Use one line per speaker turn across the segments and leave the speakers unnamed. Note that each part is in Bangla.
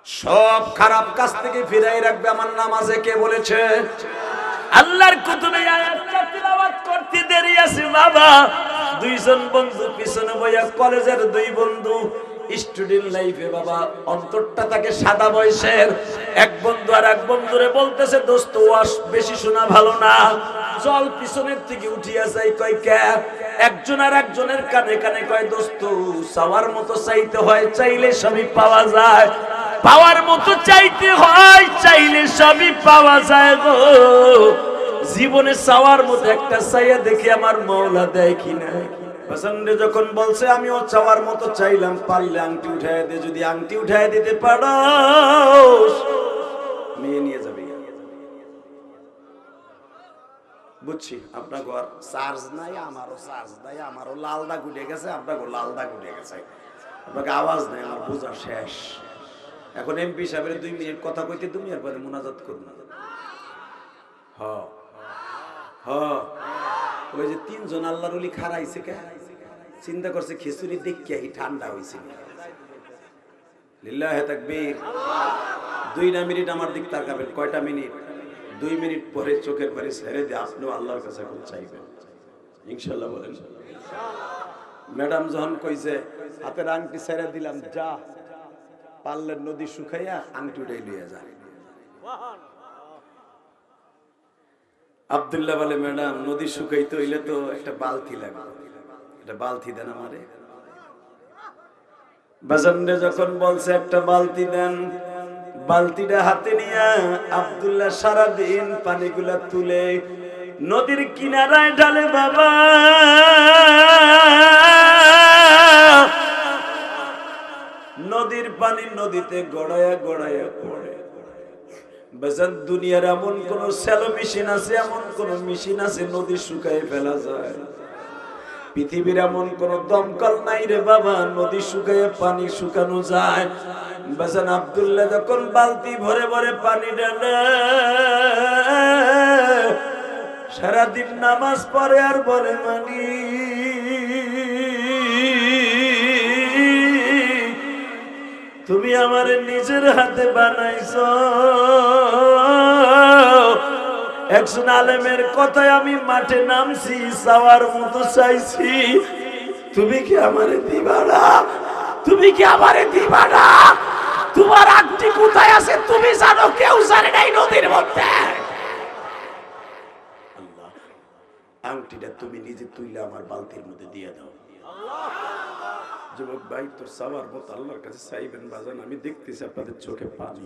সব খারাপ কাজ থেকে ফিরাই রাখবে আমার নামাজে। কে বলেছে? আল্লাহর কুতুবে আয়াতটা তিলাওয়াত করতে দেরি আছে বাবা। দুইজন বন্ধু পিছনে বইয়া, কলেজের দুই বন্ধু, স্টুডেন্ট লাইফে বাবা অন্তরটা থাকে সাদা বয়সের। এক বন্ধু আর এক বন্ধুরে বলতেছে, দোস্ত ওয়াশ বেশি শোনা ভালো না, চল পিছনের থেকে উঠিয়া যাই। কয় কে? একজন আর একজনের কানে কানে কয়, দোস্ত চাওয়ার মতো চাইতে হয়, চাইলে সবই পাওয়া যায়। পাওয়ার মতো চাইতে হয়, চাইলে সবই পাওয়া যায় গো। জীবনে চাওয়ার মতো একটা চাইয়া দেখি আমার মওলা দেয় কিনা। হাসান যখন বলছে আমিও চাওয়ার মতো চাইলাম, পারলে আংটি উঠায় দে, যদি আংটি উঠায় দিতে পারো মেয়ে নিয়ে যাবে। বুঝছি আপনার ঘর চার্জ নাই, আমারও চার্জ নাই, আমারও লাল দাগ উঠে গেছে, আপনার লাল দাগ উঠে গেছে, আপনাকে আওয়াজ নেই, আমার বোঝা শেষ। এখন এমপি সাহেবের 2 মিনিট কথা কইতে তুমি এরপরে মুনাজাত করুন। ওই যে 3 জন আল্লাহর ওলি খারাইছে, কে চিন্তা করছে খিচুড়ি দেখিয়া ঠান্ডা হয়েছে। লিল্লাহে তাকবীর। 2 মিনিট আমার দিক তাকাবেন। কয়টা মিনিট? 2 মিনিট পরে চোখের পানি ছেড়ে দিয়ে আপনিও আল্লাহর কাছে এখন চাইবেন ইনশাআল্লাহ। বলেন ম্যাডাম যখন কইছে হাতের আংটি ছেড়ে দিলাম, যা পারলে নদী শুকাইয়া আংটি উঠাই লিয়ে যা। আব্দুল্লাহ বলে, ম্যাডাম নদী শুকাইতে হইলে তো একটা বালতি লাগবে, একটা বালতি দেন আমারে। বাজানরে যখন বলছে একটা বালতি দেন, বালতিটা হাতে নিয়ে আব্দুল্লাহ সারাদিন পানিগুলা তুলে নদীর কিনারায় ঢালে বাবা। নদীর পানি নদীতে গড়াইয়া গড়াইয়া পড়ে। বেজান দুনিয়ার এমন কোন স্যালো মেশিন আছে, এমন কোন মেশিন আছে নদী শুকায় ফেলা যায়? পৃথিবীর এমন কোন দমকল নাই রে বাবা, নদী শুকায় পানি শুকানো যায়। বেজান আব্দুল্লাহ যখন বালতি ভরে ভরে পানি ঢালে, সারাদিন নামাজ পড়ে আর বলে, মানি তুমি আমার নিজের হাতে বানাইছো। একজন আলেমের কথায় আমি মাঠে নামছি, চাওয়ার মতো চাইছি, তুমি কি আমারে দিবা না? তুমি কি আমারে দিবা না? তোমার আংটি কোথায় আছে তুমি জানো, কেউ জানে নাই নদীর মধ্যে। আল্লাহ, আংটিটা তুমি নিজে তুইলে আমার বালতির মধ্যে দিয়ে দাও। যুবক ভাই, তোর চাওয়ার মতো আল্লাহর কাছে চাইবেন বাজান। আমি দেখতেছি আপনাদের চোখে পানি।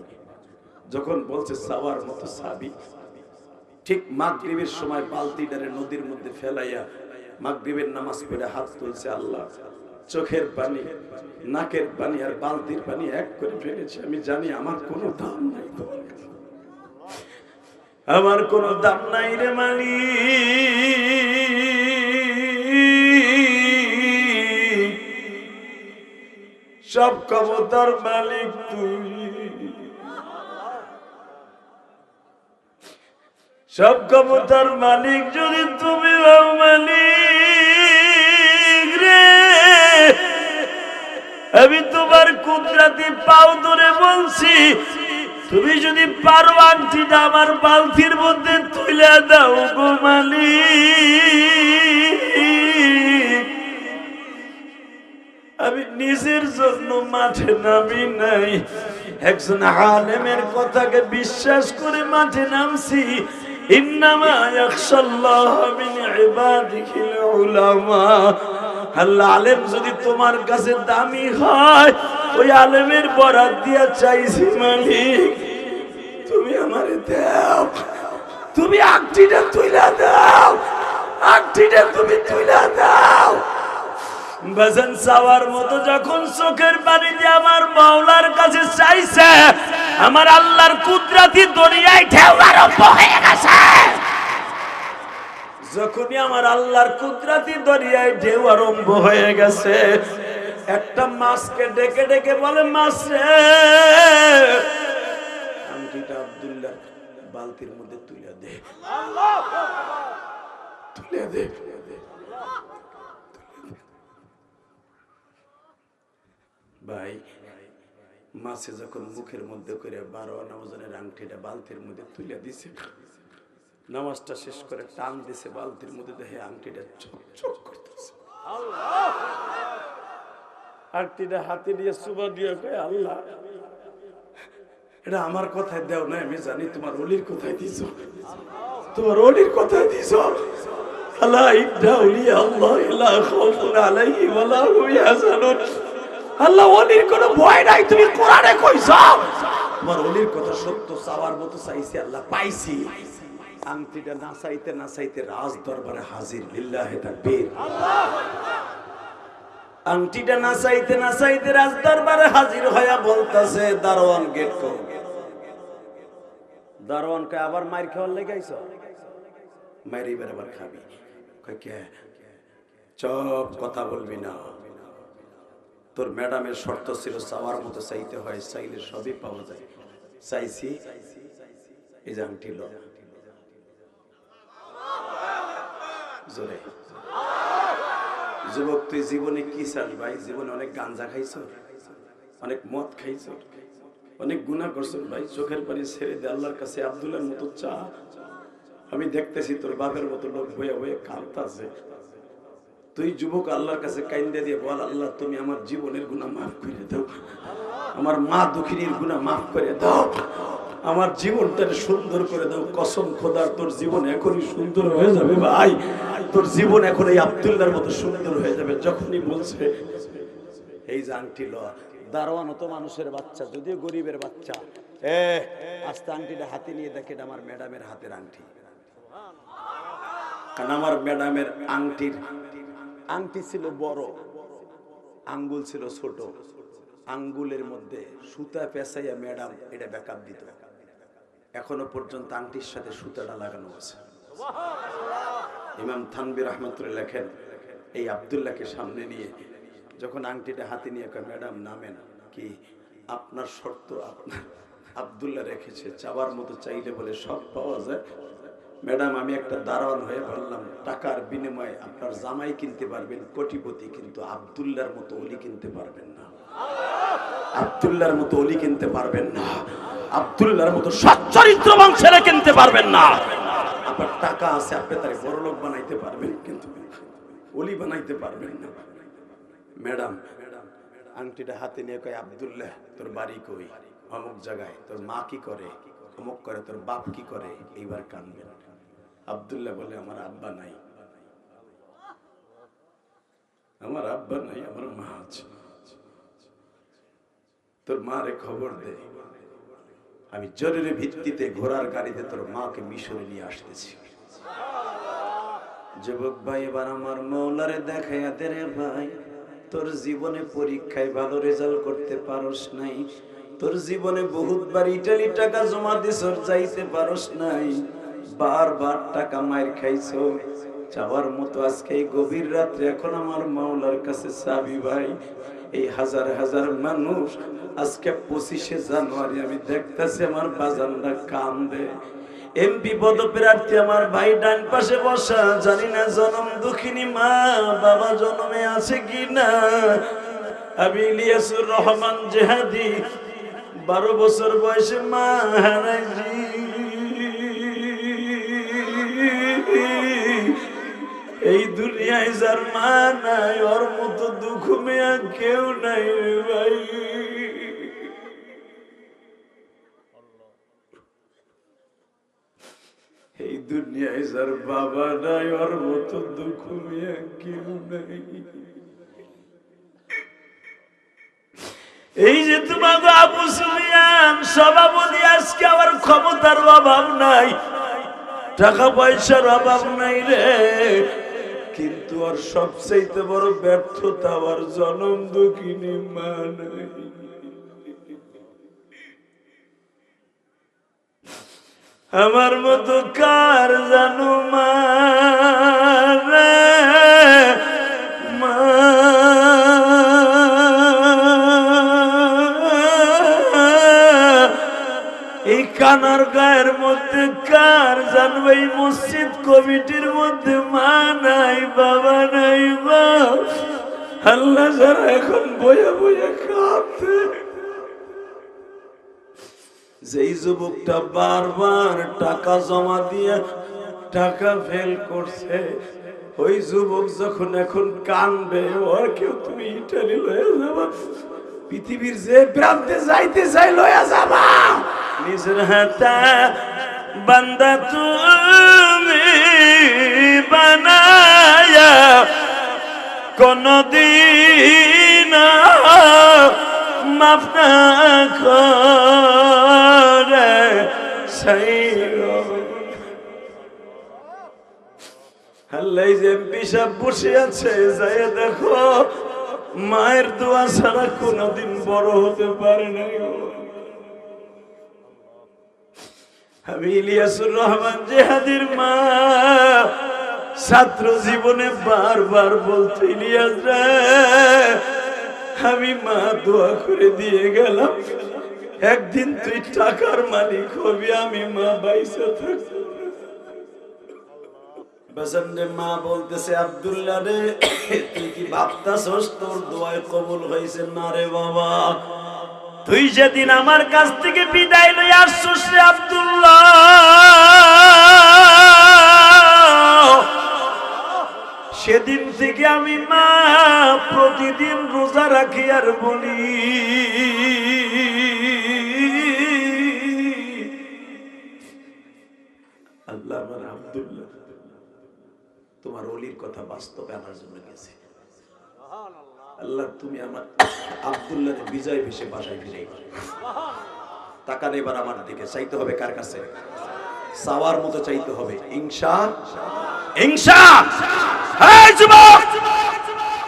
যখন বলছে চাওয়ার মতো চাবি, ঠিক মাগরিবের সময় বালতিটারে নদীর মধ্যে ফেলাইয়া মাগরিবের নামাজ পড়ে হাত তুলছে। আল্লাহ, চোখের পানি, নাকের পানি আর বালতির পানি এক করে ফেলেছে। আমি জানি আমার কোনো দাম নাই তোমার কাছে, আমার কোনো দাম নাই রে মালিক। সব ক্ষমতার মালিক তুমি, সব ক্ষমতার মালিক যদি তুমি হও মালিক রে, আমি তোমার কুদরতি পাও ধরে বলছি, তুমি যদি পারো আংটিটা আমার বালতির মধ্যে তুলে দাও গো মালিক। আমি নিজের জন্য মাঠে নামি নাই, একজন আলেমের কথাকে বিশ্বাস করে মাঠে নামছি। ইন্নামা ইয়াখশাল্লাহ মিন ইবাদিহিল উলামা। আল্লাহ, আলেম যদি তোমার কাছে দামি হয়, ওই আলেমের বরাত দিয়া চাইছি মালিক, তুমি আমারে দাও, তুমি আংটিটা তুইলা দাও, আংটিটা তুমি তুইলা দাও। বাজান চাওয়ার মতো যখন চোখের পানি দিয়ে আমার মাওলার কাছে চাইছে, আমার আল্লাহর কুদরতি দরিয়ায় ঢেউ আরম্ভ হয়ে গেছে। যখনই আমার আল্লাহর কুদরতি দরিয়ায় ঢেউ আরম্ভ হয়ে গেছে, একটা মাছকে ডেকে ডেকে বলে, মাছ রে, আংটিটা আব্দুল্লাহ বালতির মধ্যে তুলে দে, তুলে দে। ভাই, মাছে যখন মুখের মধ্যে করে 12 আনা ওজনের আংটিটা বালতির মধ্যে তুলে দিছে, নামাজটা শেষ করে টান দিছে বালতির মধ্যে, দেখে আংটিটা চকচক করতেছে। আংটিটা হাতে দিয়ে চুমা দিয়ে কয়, আল্লাহ এটা আমার কথায় দেও না, আমি জানি তোমার ওলির কথায় দিছ, তোমার ওলির কথায় দিছ। আল্লাহ ওলির কোনো ভয় নাই, তুমি কোরআনে কইছ তোমার ওলির কথা সত্য, চাওয়ার মতো চাইছি, আল্লাহ পাইছি। আংটিটা নাচাইতে নাচাইতে রাজ দরবারে হাজির, লিল্লাহি তাকবীর। আংটিটা নাচাইতে নাচাইতে রাজ দরবারে হাজির হইয়া বলতাছে, দারোয়ান গেট কর। দারোয়ানকে আবার মার খাওয়ার লেগাইছ, মারি আবার খাবি। কে চুপ, কথা বলবি না। তোর ম্যাডামের শর্ত ছিল চাওয়ার মতো চাইতে হয়, চাইলে সবই পাওয়া যায়। চাইছি, এই যে আংটি ল। জোরে যুবক, তুই জীবনে কি চাস ভাই? জীবনে অনেক গাঞ্জা খাইছ, অনেক মদ খাইছ, অনেক গুনাহ করছ ভাই। চোখের পানি ছেড়ে দে, আল্লাহর কাছে আব্দুল্লাহর মতো চা। আমি দেখতেছি তোর বাপের মতো লোক বইয়া বইয়া কাঁদতাছে। তুই যুবক আল্লাহর কাছে কাইন্দা দিয়ে বল, আল্লাহ তুমি আমার জীবনের গুনাহ মাফ করে দাও, আমার মা দুঃখিনীর গুনাহ মাফ করে দাও, আমার জীবনটা সুন্দর করে দাও। কসম খোদার, তোর জীবন এখনই সুন্দর হয়ে যাবে ভাই, তোর জীবন এখন এই আব্দুল্লাহর মতো সুন্দর হয়ে যাবে যখনই বলছে এই যে আংটি ল। দারোয়ান তো মানুষের বাচ্চা, যদিও গরিবের বাচ্চা, আস্তে আংটিটা হাতে নিয়ে দেখে এটা আমার ম্যাডামের হাতের আংটি। কারণ আমার ম্যাডামের আংটি ছিল বড়, আঙ্গুল ছিল ছোট। আঙ্গুলের মধ্যে সুতা পেঁচাইয়া ম্যাডাম এটা ব্যাকআপ দিত। এখনো পর্যন্ত আংটির সাথে সুতাটা লাগানো আছে। ইমাম থানবী রাহমাতুল্লাহ লেখেন, এই আব্দুল্লাহকে সামনে নিয়ে যখন আংটিটা হাতে নিয়ে কয়, ম্যাডাম নামেন, কি আপনার শর্ত আপনার আব্দুল্লাহ রেখেছে, চাওয়ার মতো চাইলে বলে সব পাওয়া যায়। ম্যাডাম আমি একটা দারোয়ান হয়ে বললাম, টাকার বিনিময়ে আপনার জামাই কিনতে পারবেন কোটিপতি, কিন্তু আব্দুল্লাহর মতো ওলি কিনতে পারবেন না, আব্দুল্লাহর মতো ওলি কিনতে পারবেন না, আব্দুল্লাহর মতো সচ্চরিত্রবান ছেলে কিনতে পারবেন না। আপনার টাকা আছে, আপনি তার বড়লোক বানাইতে পারবেন, কিন্তু ওলি বানাইতে পারবেন না। ম্যাডাম আংটিটা হাতে নিয়ে কয়, আব্দুল্লাহ তোর বাড়ি কই? অমুক জায়গায়। তোর মা কি করে? অমুক করে। তোর বাপ কি করে? এইবার কানবেন। আব্দুল্লাহ বলে, আমার আব্বা নাই, আমার আব্বা নাই, আমার মা আছে। তোর মারে খবর দে, আমি জরুরি ভিত্তিতে ঘোড়ার গাড়িতে তোর মাকে মিশরে নিয়ে আসতেছি। যুবক ভাই, এবার আমার মৌলারে দেখাইয়া দে রে ভাই, তোর জীবনে পরীক্ষায় ভালো রেজাল্ট করতে পারস নাই, তোর জীবনে বহুতবার ইটালি টাকা জমা দিছ, যাইতে পারস নাই, বারবার টাকা মাইর খাইছো, চাওয়ার মতো আজকে এই গভীর রাত্রে এখন আমার মাওলার কাছে চাবি ভাই। এই হাজার হাজার মানুষ আজকে 25শে জানুয়ারি আমি দেখতেছি আমার বাজানরা কান্দে। এমপি পদপ্রার্থী আমার ভাই ডান পাশে বসা, জানি না জনম দুঃখিনী মা বাবা জন্মে আছে কিনা। আমি ইলিয়াসুর রহমান জেহাদি 12 বছর বয়সে মা হারাইছি। এই দুনিয়ায় যার মা নাই, ওর মতো দুঃখ মেয়া কেউ নাই রে ভাই। এই দুনিয়ায় যার বাবা নাই, ওর মতো দুঃখ মেয়া কেউ নাই। এই যে তোমাকে আবু সুফিয়ান সভাপতি, আজকে আমার ক্ষমতার অভাব নাই, টাকা পয়সার অভাব নাই রে, কিন্তু আর সবচেয়ে বড় ব্যর্থতা আমার জনম দুঃখিনী মা নাই। আমার মতো কার জানো মা রে, মা এই কানার গায়ের মধ্যে কার জানবে? এই মসজিদ কমিটির মধ্যে মা নাই, বাবা নাই, মা আল্লাহ যারা এখন বইয়া বইয়া কাঁদে, যেই যুবকটা বারবার টাকা জমা দিয়ে টাকা ফেল করছে, ওই যুবক যখন এখন কানবে, ওর কেউ তুমি ইটালি লয়ে যাবা, পৃথিবীর যে প্রান্তে যাইতে চাই লয়ে যাবা। নিজের হাতে বান্দা তুমি বানায়া কোনদিন মাফ না করে আল্লাহ যে পিসাব বসে আছে, যাই দেখো মায়ের দোয়া ছাড়া কোনদিন বড় হতে পারে না। আমি ইলিয়াসুর রহমান জেহাদির মা ছাত্র জীবনে বারবার বলতো, ইলিয়াস রে আমি মা দোয়া করে দিয়ে গেলাম, একদিন তুই টাকার মালিক হবি, আমি মা বাইসা থাকবো। মা বলতেছে, আব্দুল্লাহ রে তুই কি ভাবতাছস তোর দোয়ায় কবুল হয়েছে? না রে বাবা, তুই যেদিন আমার কাছ থেকে বিদায় লই আসছিস রে আব্দুল্লাহ, সেদিন থেকে আমি মা প্রতিদিন রোজা রাখি আর বলি, আল্লাহ আমার আব্দুল্লাহ তোমার ওলির কথা বাস্তবে আমার জন্য গেছে। আল্লাহ তুমি আমার আব্দুল্লাহর বিজয় ভেসে বাসায় ফিরে তাকান। এবার আমার দিকে চাইতে হবে কার কাছে? চাওয়ার মতো চাইতে হবে। এই যুবক,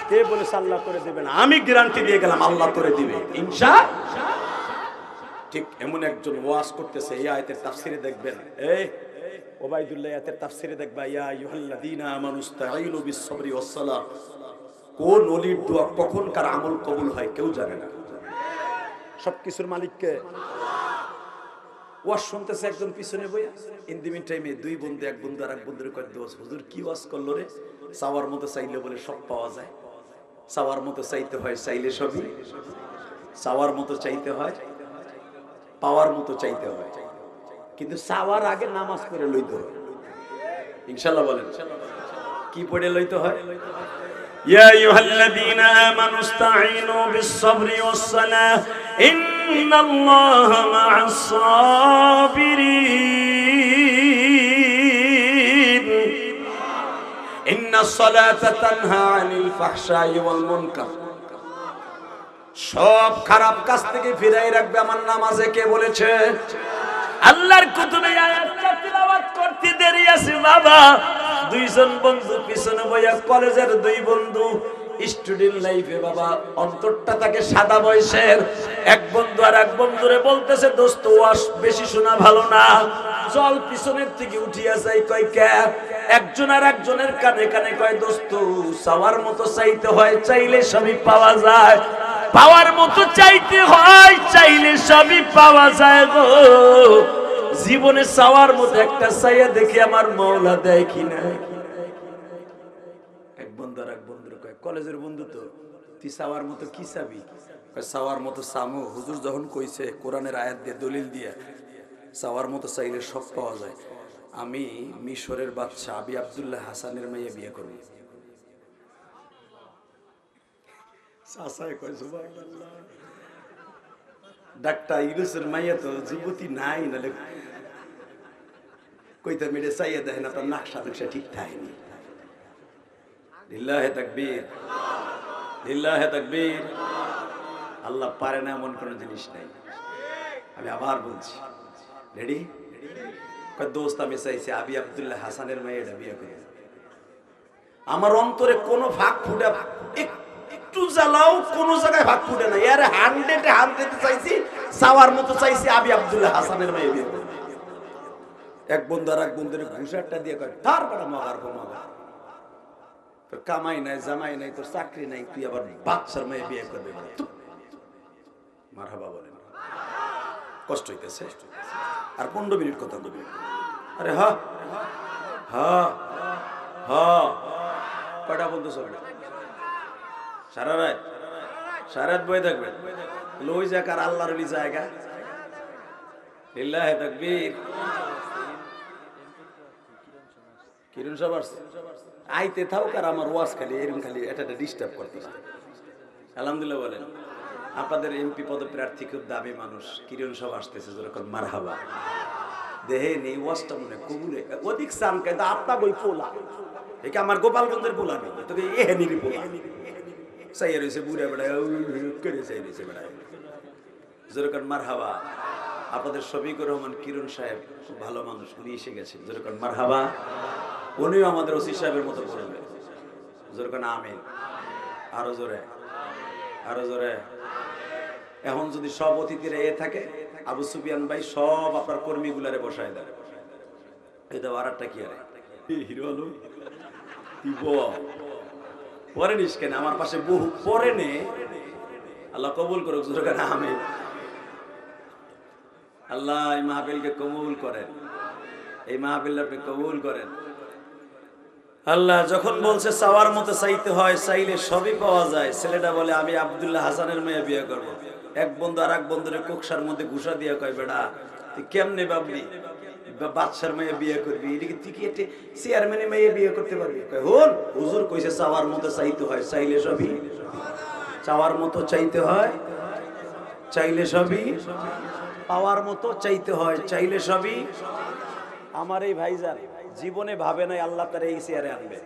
কে বলেছে আল্লাহ করে দেবেন? আমি গ্যারান্টি দিয়ে গেলাম আল্লাহ করে দিবে ঠিক এমন একজন ওয়াজ করতেছে, এই আয়াতের তাফসিরে দেখবেন, এই ওবাইদুল্লাহ আয়াতের তাফসিরে দেখবা, ইয়া আইয়ুহাল্লাযীনা আমানুস্তাঈনু বিস-সাবরি ওয়াস-সালাহ। কোন ওলির দোয়া কখন কার আমল কবুল হয় কেউ জানে না, সবকিছুর মালিক কে? ওয়াজ শুনতেছে একজন পিছনে বইয়া, ইন দি মিন টাইমে দুই বন্ধু, এক বন্ধু আর এক বন্ধুর কয়, দোস্ত হুজুর কি ওয়াজ করলো রে? চাওয়ার মতো চাইলে বলে সব পাওয়া যায়, চাওয়ার মতো চাইতে হয়, চাইলে সবই, চাওয়ার মতো চাইতে হয়, পাওয়ার মতো চাইতে হয়, কিন্তু চাওয়ার আগে নামাজ পড়ে লইতে হয়। ইনশাআল্লাহ বলেন, কি পড়ে লইতে হয়? ইয়া আইয়ুহাল্লাযীনা আমানুস্তাঈনু বিস-সাবরি ওয়াস-সালাহ ইন্নাল্লাহা মা'আস সাবিরিন ইন্নাস সালাতা তানহা আনিল ফাহশাই ওয়াল মুনকার। সব খারাপ কাজ থেকে ফিরাই রাখবে আমার নামাজে। কে বলেছে? আল্লাহর কুতুবে আয়াতটা তিলাওয়াত করতে দেরি আছে বাবা। দুইজন বন্ধু পিছনে বইয়া, কলেজের দুই বন্ধু, স্টুডেন্ট লাইফে বাবা অন্তরটা থাকে সাদা বয়সের। এক বন্ধু আর এক বন্ধুরে বলতেছে, দোস্ত ওয়াজ বেশি শোনা ভালো না, চল পিছনের থেকে উঠিয়া যাই। কয় কে? একজন আর একজনের কানে কানে কয়, দোস্ত চাওয়ার মতো চাইতে হয়, চাইলে সবই পাওয়া যায়, পাওয়ার মতো চাইতে হয়, চাইলে সবই পাওয়া যায় গো। জীবনে চাওয়ার মতো একটা চাইয়া দেখি আমার মওলা দেয় কিনা। এক বন্ধু আর এক বন্ধুর কয়, কলেজের বন্ধু তো, তুই চাওয়ার মতো কি চাবি? চাওয়ার মতো চামু, হুজুর যখন কইছে কোরআনের আয়াত দিয়ে দলিল দিয়ে চাওয়ার মতো চাইলে সব পাওয়া যায়, আমি মিশরের বাদশা আবি আব্দুল্লাহ হাসানের মেয়ে বিয়ে করব। ডাক্তার ইউনুসের মাইয়া তো যুবতী নাই, নালে কইতে মেরে চাইয়া দেখেন আপনার নকশা নকশা ঠিক থাকেনি। লিল্লাহে তাকবীর, লিল্লাহে তাকবীর। আল্লাহ পারে না এমন কোন জিনিস নাই। আমি আবার বলছি, রেডি? দোস্ত আমি চাইছি আবি আব্দুল্লাহ হাসানের মেয়েটা বিয়ে করে। আমার অন্তরে কোনো ভাগ ফুটে, একটু জ্বালাও কোন জায়গায় ভাগ ফুটে না। এর 100 চাইছি, চাওয়ার মতো চাইছি আবি আব্দুল্লাহ হাসানের মেয়ে বিয়ে করে। এক বন্ধু আর এক বন্ধুর ঘুষারটা দিয়ে কয়, তারপরে মগার মগা, তোর কামাই নাই, জামাই নাই, তোর চাকরি নাই, তুই আবার বাচ্চার মেয়ে বিয়ে করবে? মারহাবা বলেন। কষ্ট হইতেছে আর 15 মিনিট কথা বলবে। আরে হা হা হা, কয়টা বন্ধু চলবে? সারা রাত, সারা রাত বই থাকবে। ওই জায়গা আল্লাহর জায়গা, লিল্লাহি তাকবীর। কিরণ সব আসছে আইতে থাও, আর আমার ওয়াজ খালি এরকম খালি এটা ডিস্টার্ব করতেছে। আলহামদুলিল্লাহ বলেন। আপনাদের এমপি পদপ্রার্থী খুব দামি মানুষ, কিরণ সব আসতেছে, যেরকম মারহাবা দেহে নেই ওয়াজটা মনে কবুলে অধিক সান কিন্তু আপনা বই পোলা একে আমার গোপালগঞ্জের পোলা নেই, তোকে এহেনির পোলা চাই রয়েছে বুড়া বেড়ায় করে চাই রয়েছে বেড়ায়, যেরকম মারহাবা। আপনাদের শফিকুর রহমান কিরণ সাহেব খুব ভালো মানুষ, উনি এসে গেছেন, যেরকম মারহাবা। উনিও আমাদের ওসি সাহেবের মতো পড়বে, যেরকম আমিন। আরো জোরে, আরো জোরে। এখন যদি সব অতিথিরা থাকে, আবু সুফিয়ান ভাই সব আপনার কর্মীগুলারে বসায় দেয়। এটা আর একটা কি আরে হিরো আলম পরে নিস কেন, আমার পাশে বহু পরে নে, আল্লাহ কবুল করুক। আমিন। আল্লাহ এই মাহফিলকে কবুল করেন, এই মাহফিল আপনি কবুল করেন। আল্লাহ যখন বলছে চাওয়ার মতো চাইতে হয়, চাইলে সবই পাওয়া যায়। ছেলেটা বলে আমি আব্দুল্লাহ হাসানের মেয়ে বিয়ে করব। এক বন্ধু আর এক বন্ধুরে কোকসার মধ্যে ঘুষা দিয়া কয়, বেড়া তুই কেমনে ভাবলি বাদশার মেয়ে বিয়ে করবি, এদিকে তুই কি একটা চেয়ারম্যানের মেয়ে বিয়ে করতে পারবি? কয় হন হুজুর কইছে চাওয়ার মতো চাইতে হয়, চাইলে সবই, চাওয়ার মতো চাইতে হয়, চাইলে সবই পাওয়ার মতো চাইতে হয়, চাইলে সবই। আমার এই ভাইজান জীবনে ভাবে নাই আল্লাহ তার এই চেয়ারে আনবে।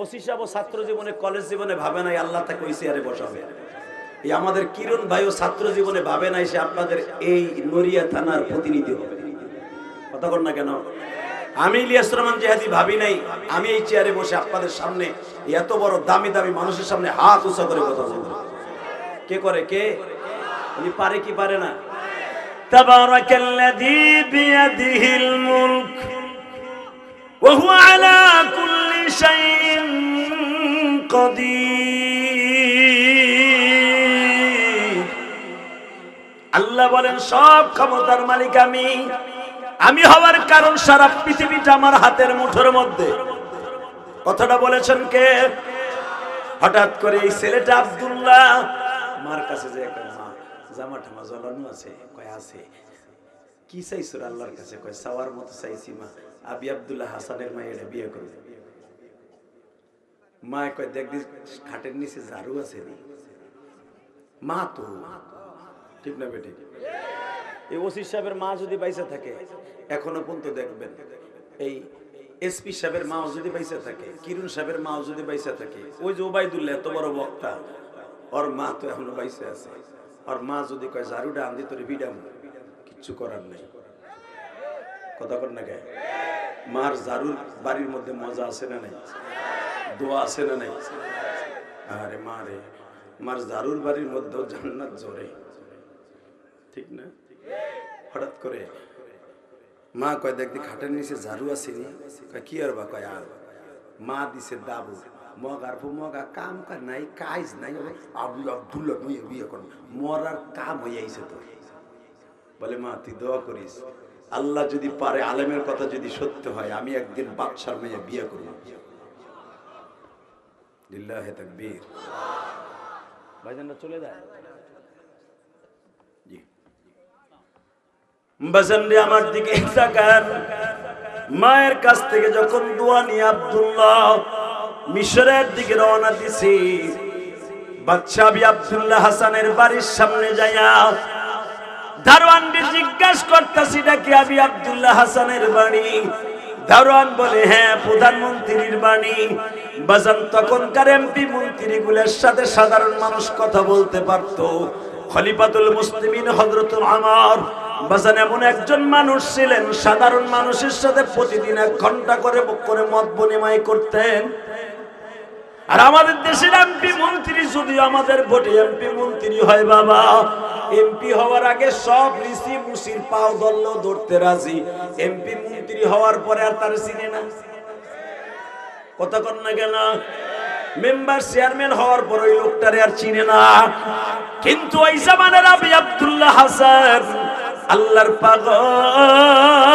ওসি সাহেব ছাত্র জীবনে, কলেজ জীবনে ভাবে নাই আল্লাহ তাকে ওই চেয়ারে বসাবে। এই আমাদের কিরণ ভাইও ছাত্র জীবনে ভাবে নাই সে আপনাদের এই নড়িয়া থানার প্রতিনিধি হবে। কথা বল না কেন? আমি ইলিয়াস রহমান জিহাদি ভাবি নাই আমি এই চেয়ারে বসে আপনাদের সামনে এত বড় দামি দামি মানুষের সামনে হাত উঁচা করে কথা বলবো। কে করে? কে? উনি পারে কি পারে না? তাবারাকাল্লাযী বিয়াদিহিল মুলক ওয়া হুয়া আলা কুল্লি শাইইন কাদির। আল্লাহ বলেন সব ক্ষমতার মালিক আমি। আমি হওয়ার কারণ সারা পৃথিবীটা আমার হাতের মুঠোর মধ্যে। কথাটা বলেছেন কে? হঠাৎ করে এই ছেলেটা আব্দুল্লাহ মার কাছে যে মা জামা ঠামা জ্বলানো আছে, কয় আছে। কি চাইছো আল্লাহর কাছে? কয় চাওয়ার মতো চাইছি মা, আবি আব্দুল্লাহ হাসানের মায়ের বিয়ে করবে। মা কয় দেখবি খাটের নিচে ঝাড়ু আছে নি? মা তো ঠিক না বেটি? এই ওসি সাহেবের মা যদি বাইসা থাকে এখনো পর্যন্ত দেখবেন, এই এসপি সাহেবের মাও যদি বাইসা থাকে, কিরণ সাহেবের মাও যদি বাইসা থাকে, ওই যে ওবাইদুল্লাহ এত বড় বক্তা, ওর মা তো এখনো বাইসা আছে। ওর মা যদি কয় ঝাড়ুটা আনতে তোর বিডাম, কিচ্ছু করার নেই। কথা কর না কে? মার ঝাড়ুর বাড়ির মধ্যে মজা আছে না নাই? দোয়া আছে না নাই? আরে মা রে, মার ঝাড়ুর বাড়ির মধ্যে জান্নাত জোরে, ঠিক না? হঠাৎ করে মা কয় দেখবি খাটের নিচে ঝাড়ু আসেনি? কয় কি আর বা? কয় আর মা দিছে দাবু মগার মগা কাম কার নাই, কাজ নাই, আবু আব্দুল্লাহ বিয়ে কর, মরার কাম হয়ে আইছে তোর। বলে মা তুই দোয়া করিস, আল্লাহ যদি পারে আলেমের কথা যদি সত্য হয় আমি একদিন বাদশার মেয়ে বিয়ে করব। লিল্লাহি তাকবীর। ভাইজানরা চলে যায়। জি বাজানরে আমার দিকে তাকান। মায়ের কাছ থেকে যখন দোয়া নিয়ে আব্দুল্লাহ মিশরের দিকে রওনা দিছি, বাদশা আবি আব্দুল্লাহ হাসানের বাড়ির সামনে যাইয়া দারোয়ানকে জিজ্ঞাসা করতেছি এটা কি আবি আব্দুল্লাহ হাসানের বাড়ি? দারোয়ান বলে হ্যাঁ প্রধানমন্ত্রীর বাড়ি। বাজান তখনকার এমপি মন্ত্রীগুলোর সাথে সাধারণ মানুষ কথা বলতে পারতো। খলিফাতুল মুসলিমিন হযরতুল ওমর বাজান এমন একজন মানুষ ছিলেন, সাধারণ মানুষের সাথে প্রতিদিন 1 ঘন্টা করে মত বিনিময় করতেন। আর আমাদের দেশের এমপি মন্ত্রী যদি আমাদের ভোটে এমপি মন্ত্রী হয়, বাবা এমপি হওয়ার আগে সব ঋষি মুসির পাও ধরলেও ধরতে রাজি, এমপি মন্ত্রী হওয়ার পরে আর তার চিনে না। কথা কন না কেন? মেম্বার চেয়ারম্যান হওয়ার পর ওই লোকটারে আর চিনে না। কিন্তু ওই জামানার আবি আব্দুল্লাহ হাসান আল্লাহর পাগল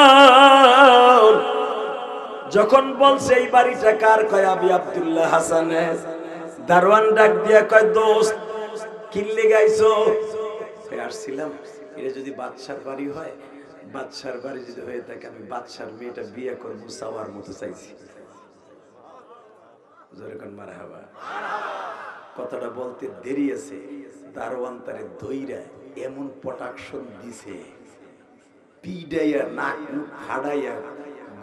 যখন বলছে এই বাড়িটা কার, কয় আবি আব্দুল্লাহ হাসানের। দারোয়ান ডাক দিয়া কয় দোস্ত কিল্লে গাইছো? আসছিলাম এটা যদি বাদশার বাড়ি হয়, বাদশার বাড়ি যদি হয়ে থাকে, আমি বাদশার মেয়েটা বিয়ে করবো চাওয়ার মতো চাইছি। মারহাবা। কথাটা বলতে দেরি আছে, দারোয়ান তারে দইরা এমন প্রোটেকশন দিছে, পিডাইয়া নাক মুখ ফাড়াইয়া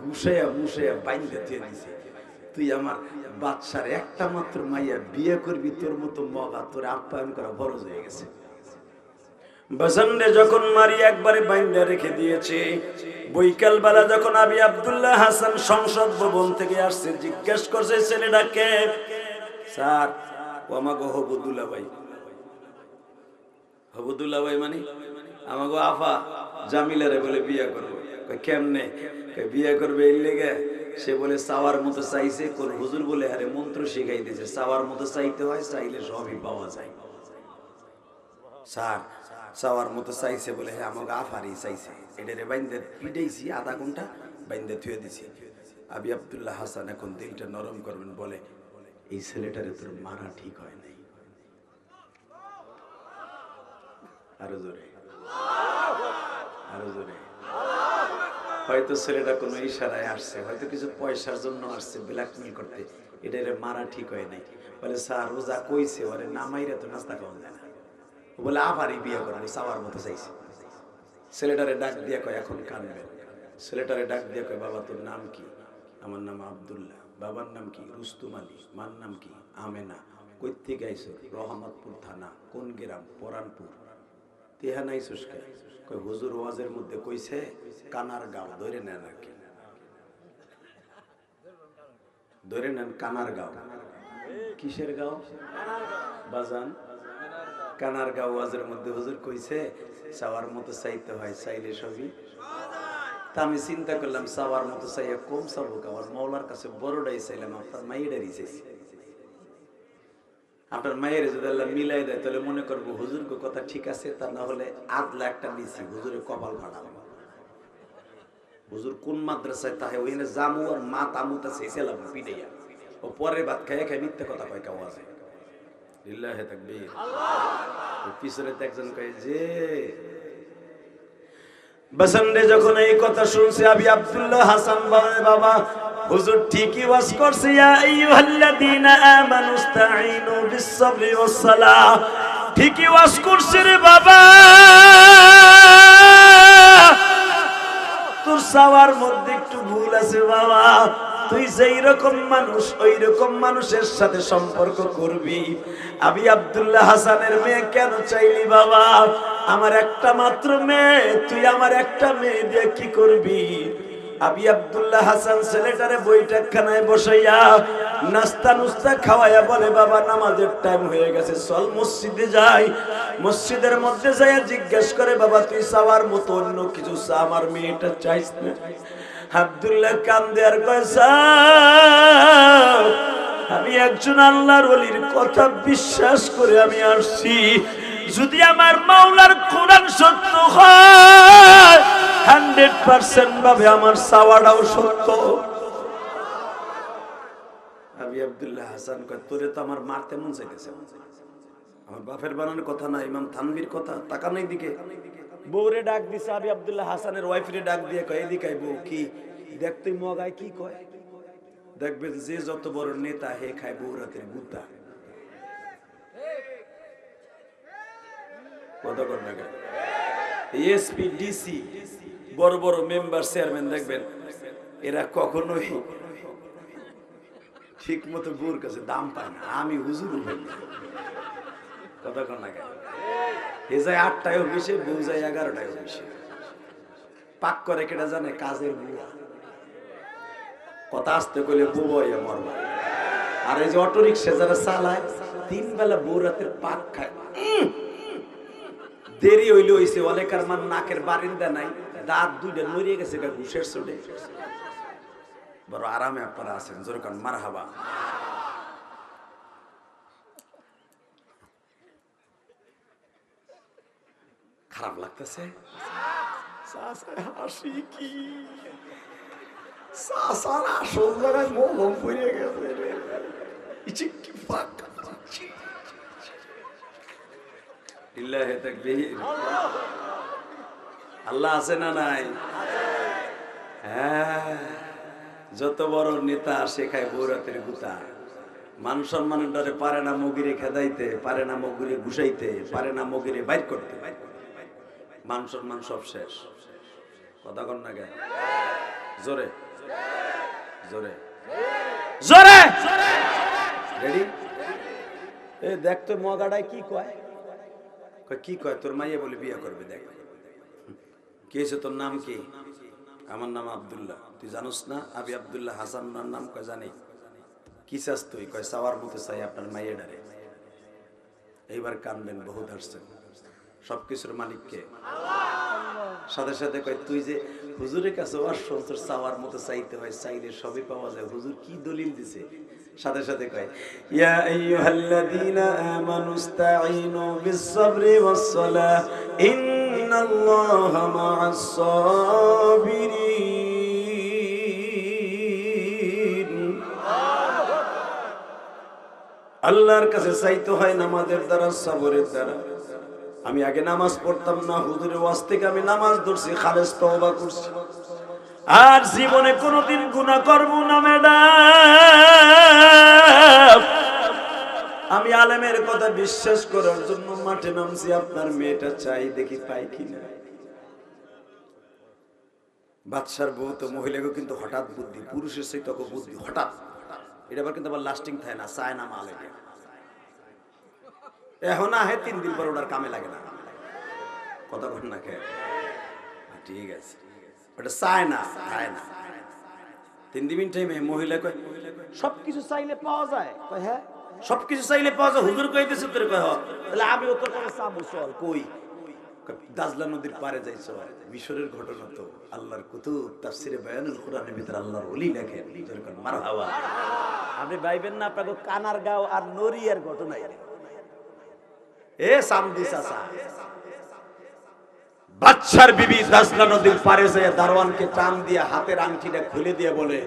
ঘুষাইয়া মুষাইয়া বাইন্ধে দিয়ে দিছে, তুই আমার বাদশার একটা মাত্র মাইয়া বিয়ে করবি, তোর মতো মগা তোর আপ্যায়ন করা বড় হয়ে গেছে। বসন্তে যখন মারি একবারে বাইন্ধা রেখে দিয়েছে, বৈকাল বেলা যখন আবি আব্দুল্লাহ হাসান সংসদ ভবন থেকে আসছে, জিজ্ঞেস করছে ছেলেটাকে, স্যার ও আমাকে হবুদুল্লাহ ভাই। হবুদুল্লাহ ভাই মানে আমাকে আফা জামিলারে বলে বিয়ে করবো। কেমনে? বিয়ে করবে এই লেগে, সে বলে চাওয়ার মতো চাইছে। কোন হুজুর বলে আরে মন্ত্র শিখাই দিয়েছে, চাওয়ার মতো চাইতে হয়, চাইলে সবই পাওয়া যায়। স্যার চাওয়ার মতো চাইছে বলে, হ্যাঁ আমাকে আফারই চাইছে, এটারে বাইন্দে পিটাইছি, আধা ঘন্টা বাইন্দে থুয়ে দিছি। আবি আব্দুল্লাহ হাসান এখন দিলটা নরম করবেন, বলে এই ছেলেটারে তোর মারা ঠিক হয় নাই। আরো জোরে, আরো জোরে। হয়তো ছেলেটা কোনো ইশারায় আসছে, হয়তো কিছু পয়সার জন্য আসছে, ব্ল্যাকমেল করতে, এটারে মারা ঠিক হয় নাই। বলে স্যার রোজা কইছে, ওরে নামাইরে তো নাস্তা খাওয়া যায় না। বলে আবারই বিয়ে করবো, চাওয়ার মতো চাইছে। ছেলেটারে ডাক দিয়ে কয়, এখন কানবেন। ছেলেটারে ডাক দিয়ে কয়, বাবা তোর নাম কি? আমার নাম আব্দুল্লাহ। বাবার নাম কি? রুস্তুম আলী। মার নাম কি? আমেনা। কই থেকে আইছো? রহমতপুর থানা। কোন গ্রাম? পরানপুর। তেহা নাই সুস্কা। কয় হুজুর ওয়াজের মধ্যে কইছে কানার গাঁও, ধরে নেন আর কি, ধরে নেন কানার গাঁও। কিসের গাঁও বাজান? কানার গাঁও। ওয়াজের মধ্যে হুজুর কইছে চাওয়ার মতো চাইতে হয়, চাইলে সবই। তা আমি চিন্তা করলাম চাওয়ার মতো চাইয়া কম চাবো, আমার মৌলার কাছে বড়টাই চাইলাম, আপনার মাইয়েরই চাইছি। আপনার মায়ের যদি আল্লাহ মিলাই দেয়, তাহলে মনে করবো হুজুর কথা ঠিক আছে, তা না হলে আদলা একটা নিছি, হুজুরের কপাল ফাটাবো। হুজুর কোন মাদ্রাসায় তাহে ওইখানে জামু আর মা তামুতা চেয়েছিলাম পিটাইয়া, ও পরের ভাত খাইয়া খাই মিথ্যে কথা কয় কেউ আছে। লিল্লাহে তাকবীর। পিছনে একজন কয় যে বসন্তে যখন এই কথা শুনছে, আবি আব্দুল্লাহ হাসান বলে, বাবা হুজুর ঠিকই ওয়াজ করছে, ইয়া আইয়ুহাল্লাযীনা আমানুস্তাঈনু বিস-সাবরি ওয়াস-সালাহ। ঠিকই ওয়াজ করছে রে বাবা, তোর চাওয়ার মধ্যে একটু ভুল আছে বাবা। তুই যেই রকম মানুষ, ওই রকম মানুষের সাথে সম্পর্ক করবি। আবি আব্দুল্লাহ হাসানের মেয়ে কেন চাইলি বাবা? আমার একটা মাত্র মেয়ে, তুই আমার একটা মেয়ে দিয়ে কি করবি? আবি আব্দুল্লাহ হাসান ছেলেটারে বৈঠকখানায় বসাইয়া নাস্তা নুস্তা খাওয়াইয়া বলে, বাবা নামাজের টাইম হয়ে গেছে, চল মসজিদে যাই। মসজিদের মধ্যে যাইয়া জিজ্ঞেস করে, বাবা তুই চাওয়ার মতো অন্য কিছু চা, আমার মেয়েটা চাইস না? আব্দুল্লাহ কান্দে আর কয়, আমি একজন আল্লাহর ওলির কথা বিশ্বাস করে আমি আসছি, যদি আমার মাওলার কোরআন সত্য হয় 100% ভাবে আমার চাওয়াটাও সত্য। আবি আব্দুল্লাহ হাসান কয়, তোরে তো আমার মারতে মন চাইতেছে, আমার বাপের বানানোর কথা না, ইমাম থানভীর কথা, তাকানোর দিকে। বউরে ডাক দিছে, আবি আব্দুল্লাহ হাসানের ওয়াইফরে ডাক দিয়ে কয়, এদিকে আয় বউ, কি দেখ তুই মগায় কি কয়, দেখবে যে যত বড় নেতা হে খায় বউ রাতের গুতা। কথা কর না, এসপি ডিসি বড় বড় মেম্বার চেয়ারম্যান দেখবেন, এরা কখনোই ঠিক মতো বউর কাছে দাম পায় না। আমি হুজুর কথা কর না, এ যায় 8টায় অফিসে, বউ যায় 11টায় অফিসে। পাক করে কেটা জানে? কাজের বুয়া। কথা আসতে কইলে বুবাইয়া মরবা। আর এই যে অটো রিক্সা যারা চালায়, 3 বেলা বউ রাতের পাক খায়। দেরি হইলে হইছে, অনেকার মান নাকের বারিন্দা নাই, দাঁত 2টা নড়িয়ে গেছে ঘুষের চোটে। বড় আরামে আপনারা আছেন, জোরে কান মারহাবা। খারাপ লাগতেছে? হাসি কি আসল জায়গায় মলম পড়ে গেছে রে। আল্লাহ আছে না নাই? হ্যাঁ, যত বড় নেতা শেখায় বৌরাতের গুতা। মান সম্মানের ডরে পারে না মগিরে খেদাইতে, পারে না মগিরে ঘুষাইতে, পারে না মগিরে বাইর করতে। মান সম্মান সব শেষ। কথা কন না কে? জোরে জোরে জোরে রেডি? এ দেখ তো মগাটায় কি কয়। কি কয়? তোর মাইয়া বলে বিয়ে করবে। দেখ কি হয়েছে, তোর নাম কি? আমার নাম আব্দুল্লাহ। তুই জানোস না আবি আব্দুল্লাহ হাসান নাম? কয় জানি। কি চাস তুই? কয় চাওয়ার মতো চাই আপনার মাইয়া ডারে। এইবার কানবেন, বহুত হাসছেন। সবকিছুর মালিককে। সাথে সাথে কয় তুই যে হুজুরের কাছে তোর চাওয়ার মতো চাইতে হয়, চাইলে সবই পাওয়া যায়। হুজুর কি দলিল দিছে? সাথে সাথে কয় ইয়া আইয়ুহাল্লাযীনা আমানুস্তাঈনু বিস-সাবরি ওয়াস-সালাহ ইন্নাল্লাহা মা'আস-সাবিরিন। আল্লাহর কাছে চাইতে হয় নামাজের দ্বারা, সবরের দ্বারা। আমি আগে নামাজ পড়তাম না, হুজুরের ওয়াজ থেকে আমি নামাজ ধরছি, খালেস তওবা করছি, আর জীবনে কোনোদিন গুনাহ করব না ম্যাডাম। আমি আলেমের কথা বিশ্বাস করার জন্য মাঠে নামছি। আপনার মেয়েটা চাই, দেখি পাই কিনা। বাদশার বউ তো মহিলাকে কিন্তু হঠাৎ বুদ্ধি, পুরুষের সেই তক বুদ্ধি হঠাৎ। এটা আবার কিন্তু আবার লাস্টিং থাকে না, চায় না মালে। এখন আহে 3 দিন পর ওটার কামে লাগে না। কথা বল না কে? ঠিক আছে, ওটা চায় না, খায় না। 3 দিন টাইমে মহিলা কয় সবকিছু চাইলে পাওয়া যায়। কয় হ্যাঁ, সবকিছু চাইলে পাওয়া যায়। হুজুর কইতেছে তোর। কয় হ, তাহলে আমি ও তোর কাছে চাবো, চল। কই? দাজলা নদীর পারে যাইছ। মিশরের ঘটনা তো আল্লাহর কুতুব তাফসিরে বায়ানুল কুরআনের ভিতর আল্লাহর ওলি লেখেন। যেরকম মারহাবা। আপনি ভাইবেন না আপনাকে কানার গাঁও আর নরিয়ার ঘটনা। এ সামদি চাচা, বাদশার বিবি দাজলা নদীর পারে যায় দারওয়ানকে টান দিয়ে হাতের আংটিটা খুলে দিয়ে বলে,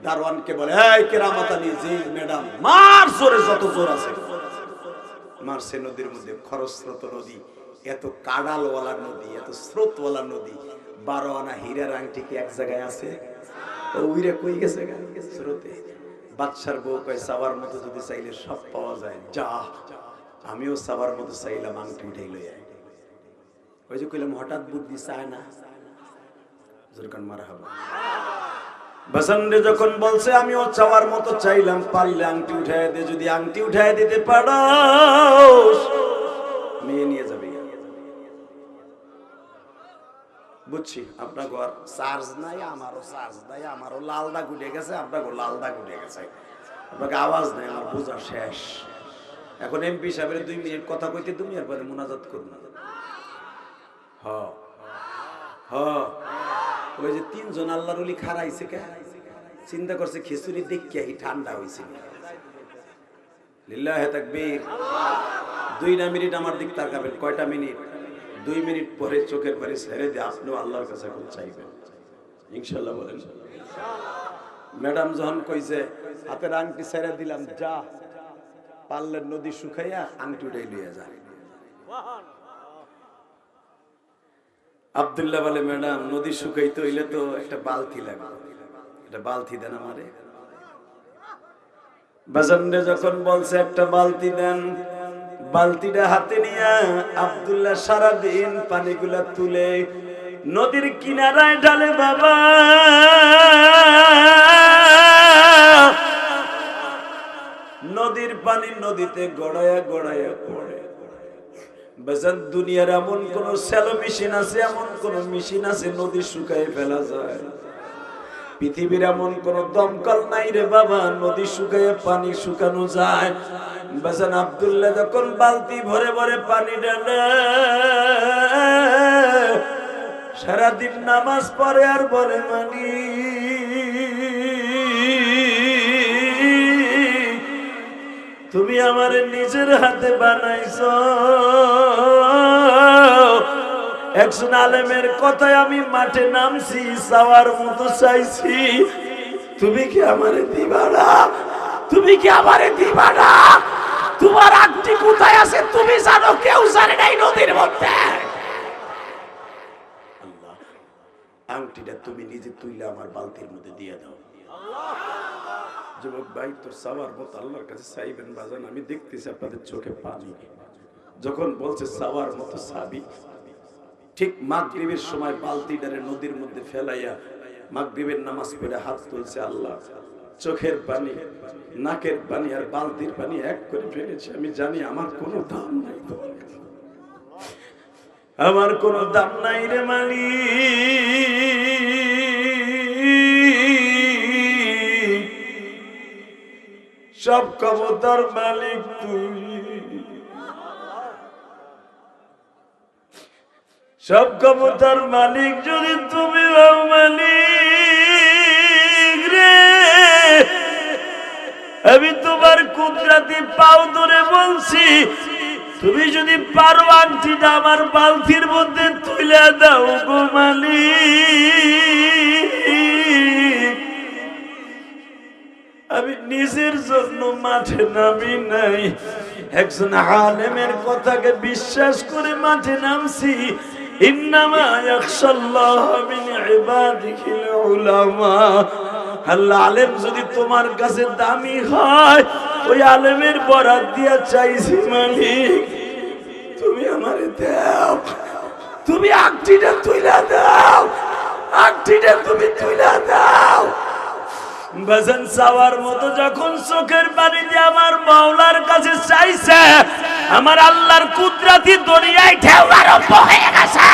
দারওয়ানকে বলে এই কেরামত আলী জি ম্যাডাম মার, জোরে যত জোর আছে মারছে। নদীর মধ্যে খরস্রোত নদী, এত কাডালওয়ালা নদী, এত স্রোতওয়ালা নদী। 12 আনা হীরার আংটি কি এক জায়গায় আছে? উইরে কই গেছে স্রোতে। বাদশার বউ কয় চাওয়ার মতো যদি চাইলে সব পাওয়া যায়, যা আমিও চাওয়ার মতো চাইলাম, আংটি উঠাই লই আয়। ওই যে কইলাম হঠাৎ বুদ্ধি চায় না। জোরকান মারহাবা। বাসানরে যখন বলছে আমিও চাওয়ার মতো চাইলাম, পারলে আংটি উঠাই দে। যদি আংটি উঠাই দিতে পারো মেয়ে নিয়ে যাবে। বুঝছি আপনার ঘর চার্জ নাই, আমারও চার্জ নাই, আমারও লাল দাগ উঠে গেছে, আপনাকে লাল দাগ উঠে গেছে, আপনাকে আওয়াজ নাই, আমার বোঝা শেষ। এখন এমপি সাহেবের 2 মিনিট কথা কইতে দুনিয়ার পরে মুনাজাত করুন। ওই যে 3 জন আল্লাহর ওলি খারাইছে কে? চিন্তা করছে খিচুড়ি দেখিয়া ঠান্ডা হয়েছে। লিল্লাহে তাকবীর। 2 মিনিট আমার দিক তাকাবেন। কয়টা মিনিট? 2 মিনিট পরে চোখের পরে ছেড়ে দিয়ে আপনিও আল্লাহর কাছে এখন চাইবেন ইনশাআল্লাহ। বলেন ম্যাডাম যখন কইছে হাতের আংটি ছেড়ে দিলাম, যা পারলেন নদী শুকাইয়া আংটি উঠাই লিয়ে যা। আব্দুল্লাহ বলে ম্যাডাম নদী শুকাইতে হইলে তো একটা বালতি লাগবে, একটা বালতি দেন আমারে। বাজানরে যখন বলছে একটা বালতি দেন, বালতিটা হাতে নিয়ে আব্দুল্লাহ সারাদিন পানিগুলা তুলে নদীর কিনারায় ঢালে। বাবা নদীর পানি নদীতে গড়াইয়া গড়াইয়া পড়ে। বেজান দুনিয়ার এমন কোন স্যালো মেশিন আছে, এমন কোন মেশিন আছে নদী শুকাই ফেলা যায়? পৃথিবীর এমন কোন দমকল নাই রে বাবা নদী শুকাইয়া পানি শুকানো যায়। বেজান আব্দুল্লাহ যখন বালতি ভরে ভরে পানি ঢালে, সারাদিন নামাজ পড়ে আর বলে মানি তুমি আমার নিজের হাতে বানাইছো। একজন আলেমের কথায় আমি মাঠে নামছি, চাওয়ার মতো চাইছি, তুমি কি আমারে দিবা না? তুমি কি আমারে দিবা না? তোমার আংটি কোথায় আছে তুমি জানো, কেউ জানে নাই নদীর মধ্যে। আংটিটা তুমি নিজে তুইলে আমার বালতির মধ্যে দিয়ে দাও। যুবক ভাই, তোর চাওয়ার মতো আল্লাহর কাছে চাইবেন বাজান। আমি দেখতেছি আপনাদের চোখে পানি। যখন বলছে চাওয়ার মতো চাবি, ঠিক মাগরিবের সময় বালতিটারে নদীর মধ্যে ফেলাইয়া মাগরিবের নামাজ পড়ে হাত তুলছে। আল্লাহ, চোখের পানি, নাকের পানি আর বালতির পানি এক করে ফেলেছে। আমি জানি আমার কোনো দাম নাই, আমার কোনো দাম নাই রে মালিক। সব ক্ষমতার মালিক তুই, সব ক্ষমতার মালিক যদি তুমি হও মালিক রে, আমি তোমার কুদরতি পাও ধরে বলছি, তুমি যদি পারো আংটিটা আমার বালতির মধ্যে তুলে দাও গো মালিক। আমি নিজের জন্য মাঠে নামি নাই, একজন আলেমের কথাকে বিশ্বাস করে মাঠে নামছি। ইন্নামা ইয়াখশাল্লাহ মিন ইবাদিহিল উলামা। আল্লাহ, আলেম যদি তোমার কাছে দামি হয়, ওই আলেমের বরাত দিয়া চাইছি মালিক, তুমি আমারে দাও, তুমি আংটিটা তুইলা দাও, আংটিটা তুমি তুইলা দাও। বাজান, চাওয়ার মতো যখন চোখের পানি দিয়ে আমার মাওলার কাছে চাইছে, আমার আল্লাহর কুদরতি দুনিয়ায় ঢেউ আরম্ভ হয়ে গেছে।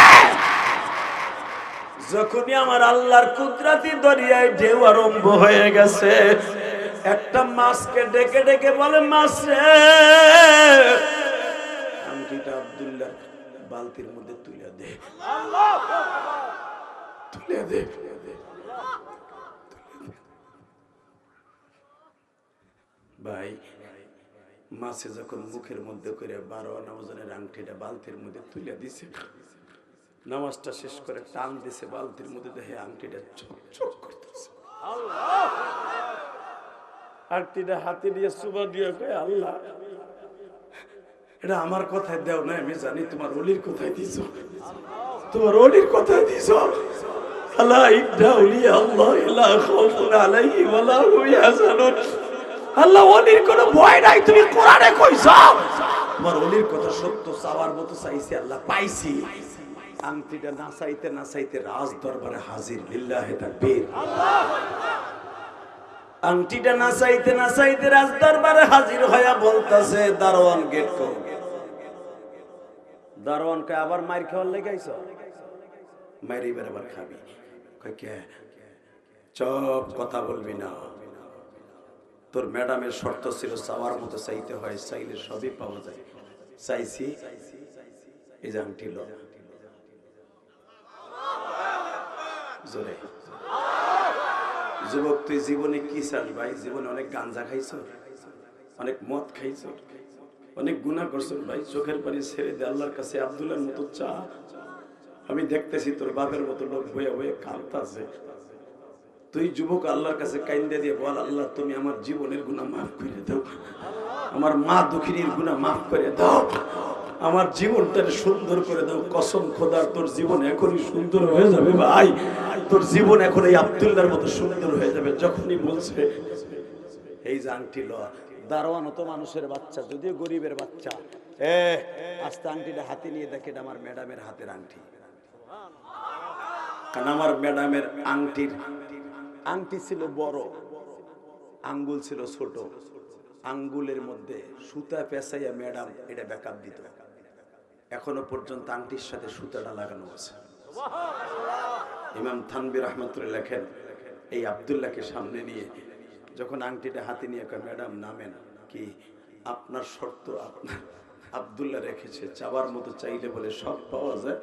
যখনই আমার আল্লাহর কুদরতি দরিয়ায় ঢেউ আরম্ভ হয়ে গেছে, একটা মাছকে ডেকে ডেকে বলে, মাছ রে, আংটিটা আব্দুল্লাহ বালতির মধ্যে তুলে দে, তুলে দে। ভাই, মাছে যখন মুখের মধ্যে করে 12 আনা ওজনের আংটিটা বালতির মধ্যে তুলে দিছে, নামাজটা শেষ করে টান দিছে বালতির মধ্যে, দেখে আংটিটা চকচক করতেছে। আংটিটা হাতে দিয়ে চুবা দিয়ে কয়, আল্লাহ, এটা আমার কথায় দেও না, আমি জানি তোমার ওলির কথায় দিছ, তোমার ওলির কথায় দিছ। আল্লাহ, আল্লাহ খাউফুন আলাইহিম ওয়া লা হুম ইয়াহজানুন। আল্লাহ, ওলির কোনো ভয় নাই, তুমি কোরআনে কইছো। তোমার ওলির কথা সত্য, চাওয়ার মতো চাইছি, আল্লাহ পাইছি। আংটিটা না চাইতে না চাইতে রাজ দরবারে হাজির। লিল্লাহি তাকবীর। আংটিটা না চাইতে না চাইতে রাজ দরবারে হাজির হইয়া বলতাছে, দারোয়ান গেট কর। দারোয়ানকে আবার মাইর খাওয়ার লাগাইছ? মাইর এবার আবার খাবি। কয় কে? চুপ, কথা বলবি না। তোর ম্যাডামের শর্ত ছিল চাওয়ার মতো চাইতে হয়, চাইলে সবই পাওয়া যায়। চাইছি, এই যে আংটি লো। জোরে যুবক, তুই জীবনে কি চাস ভাই? জীবনে অনেক গাঞ্জা খাইছ, অনেক মদ খাইছ, অনেক গুনাহ করছ ভাই। চোখের পানি ছেড়ে দে, আল্লাহর কাছে আব্দুল্লাহর মতো চা। আমি দেখতেছি তোর বাপের মতো লোক বয়ে বয়ে কাঁদতাছে। তুই যুবক, আল্লাহর কাছে কাইন্দা দিয়ে বল, আল্লাহ, তুমি আমার জীবনের গুনাহ মাফ করে দাও, আমার মা দুঃখিনীর গুনাহ মাফ করে দাও, আমার জীবনটা সুন্দর করে দাও। কসম খোদার, তোর জীবন এখনই সুন্দর হয়ে যাবে ভাই। তোর জীবন এখন এই আব্দুল্লাহর মতো সুন্দর হয়ে যাবে যখনই বলছে এই যে আংটি ল। দারোয়ান তো মানুষের বাচ্চা, যদিও গরিবের বাচ্চা। আস্তে আংটিটা হাতে নিয়ে দেখে, এটা আমার ম্যাডামের হাতের আংটি। কারণ আমার ম্যাডামের আংটি ছিল বড়, আঙ্গুল ছিল ছোট। আঙ্গুলের মধ্যে সুতা পেঁচাইয়া ম্যাডাম এটা ব্যাকআপ দিত। এখনো পর্যন্ত আংটির সাথে সুতাটা লাগানো আছে। ইমাম থানবী রহমাতুল্লাহ লেখেন, এই আব্দুল্লাহকে সামনে নিয়ে যখন আংটিটা হাতে নিয়ে কয়, ম্যাডাম নামেন। কি আপনার শর্ত? আপনার আব্দুল্লাহ রেখেছে, চাওয়ার মতো চাইলে বলে সব পাওয়া যায়।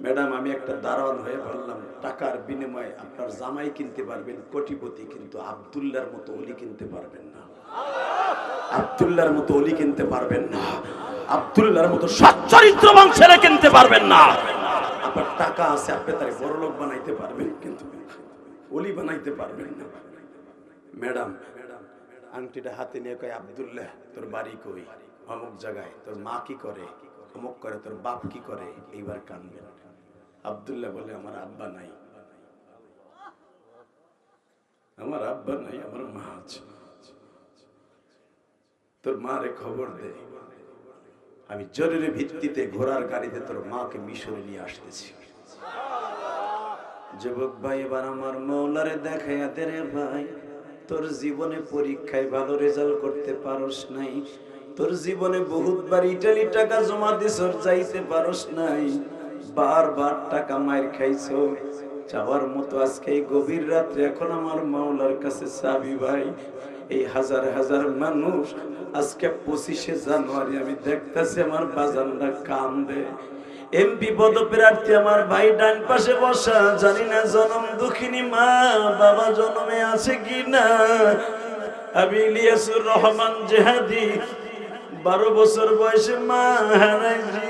ম্যাডাম, আমি একটা দারোয়ান হয়ে বললাম, টাকার বিনিময়ে আপনার জামাই কিনতে পারবেন কোটিপতি, কিন্তু আব্দুল্লাহর মতো অলি কিনতে পারবেন না। আব্দুল্লাহর মতো অলি কিনতে পারবেন না। আব্দুল্লাহর মতো সচ্চরিত্রবান ছেলে কিনতে পারবেন না। আপনার টাকা আছে, আপনি তার বড় লোক বানাইতে পারবেন, কিন্তু অলি বানাইতে পারবেন না। ম্যাডাম আংটিটা হাতে নিয়ে কয়, আব্দুল্লাহ, তোর বাড়ি কই? অমুক জায়গায়। তোর মা কি করে? অমুক করে। তোর বাপ কি করে? এইবার কানবেন। আব্দুল্লাহ বলে আমার আব্বা নাই, আমার আব্বা নাই, আমার মা আছে। তোর মারে খবর দে, আমি জরুরি ভিত্তিতে ঘোড়ার গাড়িতে তোর মাকে মিশরে নিয়ে আসতেছি। যুবক ভাই এবার আমার মৌলারে দেখাইয়া দে রে ভাই, তোর জীবনে পরীক্ষায় ভালো রেজাল্ট করতে পারস নাই, তোর জীবনে বহুতবার ইটালি টাকা জমা দিছ, যাইতে পারস নাই, বারবার টাকা মার খাইছো, যাওয়ার মতো আজকে এই গভীর রাত্রে এখন আমার মাওলার কাছে চাবি ভাই। এই হাজার হাজার মানুষ আজকে 25শে জানুয়ারি আমি দেখতেছি আমার বাজানরা কান্দে। এমপি পদপ্রার্থী আমার ভাই ডান পাশে বসা, জানি না জনম দুঃখিনী মা বাবা জন্মে আছে কিনা। আমি ইলিয়াসুর রহমান জেহাদি 12 বছর বয়সে মা হারাইছি।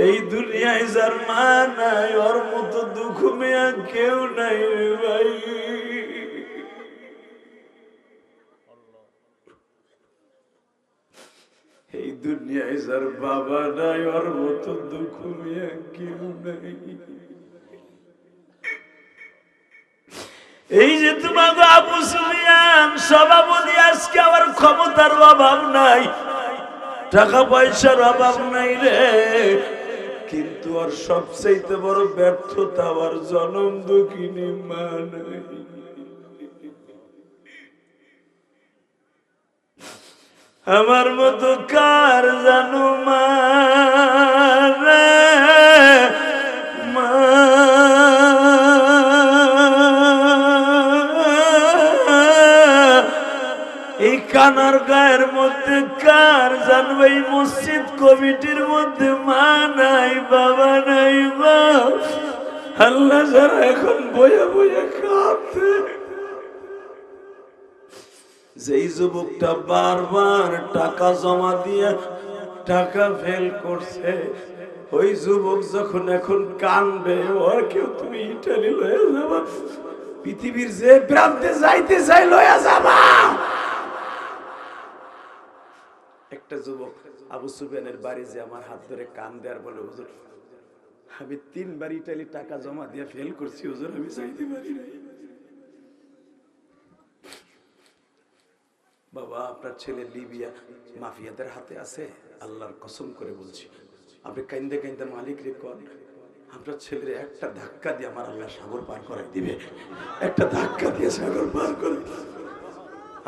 এই দুনিয়ায় যার মা নাই ওর মতো দুঃখ মেয়া কেউ নাই রে ভাই। এই দুনিয়ায় যার বাবা নাই ওর মতো দুঃখ মেয়া কেউ নাই। এই যে তোমাকে আবু সুফিয়ান সভাপতি, আজকে আমার ক্ষমতার অভাব নাই, টাকা পয়সার অভাব নাই রে, কিন্তু আর সবচেয়ে বড় ব্যর্থতা আমার জনম দুঃখিনী মা নাই। আমার মতো কার জানো মা মা, এই কানার গায়ের মধ্যে কার জানবে, এই মসজিদ কমিটির মধ্যে মা নাই বাবা নাই মা। আল্লাহ যারা এখন বইয়া বইয়া কাঁদে। যেই যুবকটা বারবার টাকা জমা দিয়ে টাকা ফেল করছে, ওই যুবক যখন এখন কানবে, ওর কেউ তুমি ইটালি লয়ে যাবা, পৃথিবীর যে প্রান্তে যাইতে চাই লয়ে যাবা। একটা যুবক আবু সুফিয়ানের বাড়ি যে আমার হাত ধরে কান দেয়ার বলে, হুজুর আমি 3 বার ইটালি টাকা জমা দিয়ে ফেল করছি হুজুর, আমি চাইতে পারি নাই। বাবা আপনার ছেলে লিবিয়া মাফিয়াদের হাতে আছে, আল্লাহর কসম করে বলছি, আপনি কাইন্দে কাইন্দে মালিক রে কোন, আপনার ছেলের একটা ধাক্কা দিয়ে আমার আল্লাহ সাগর পার করাই দিবে, একটা ধাক্কা দিয়ে সাগর পার করে।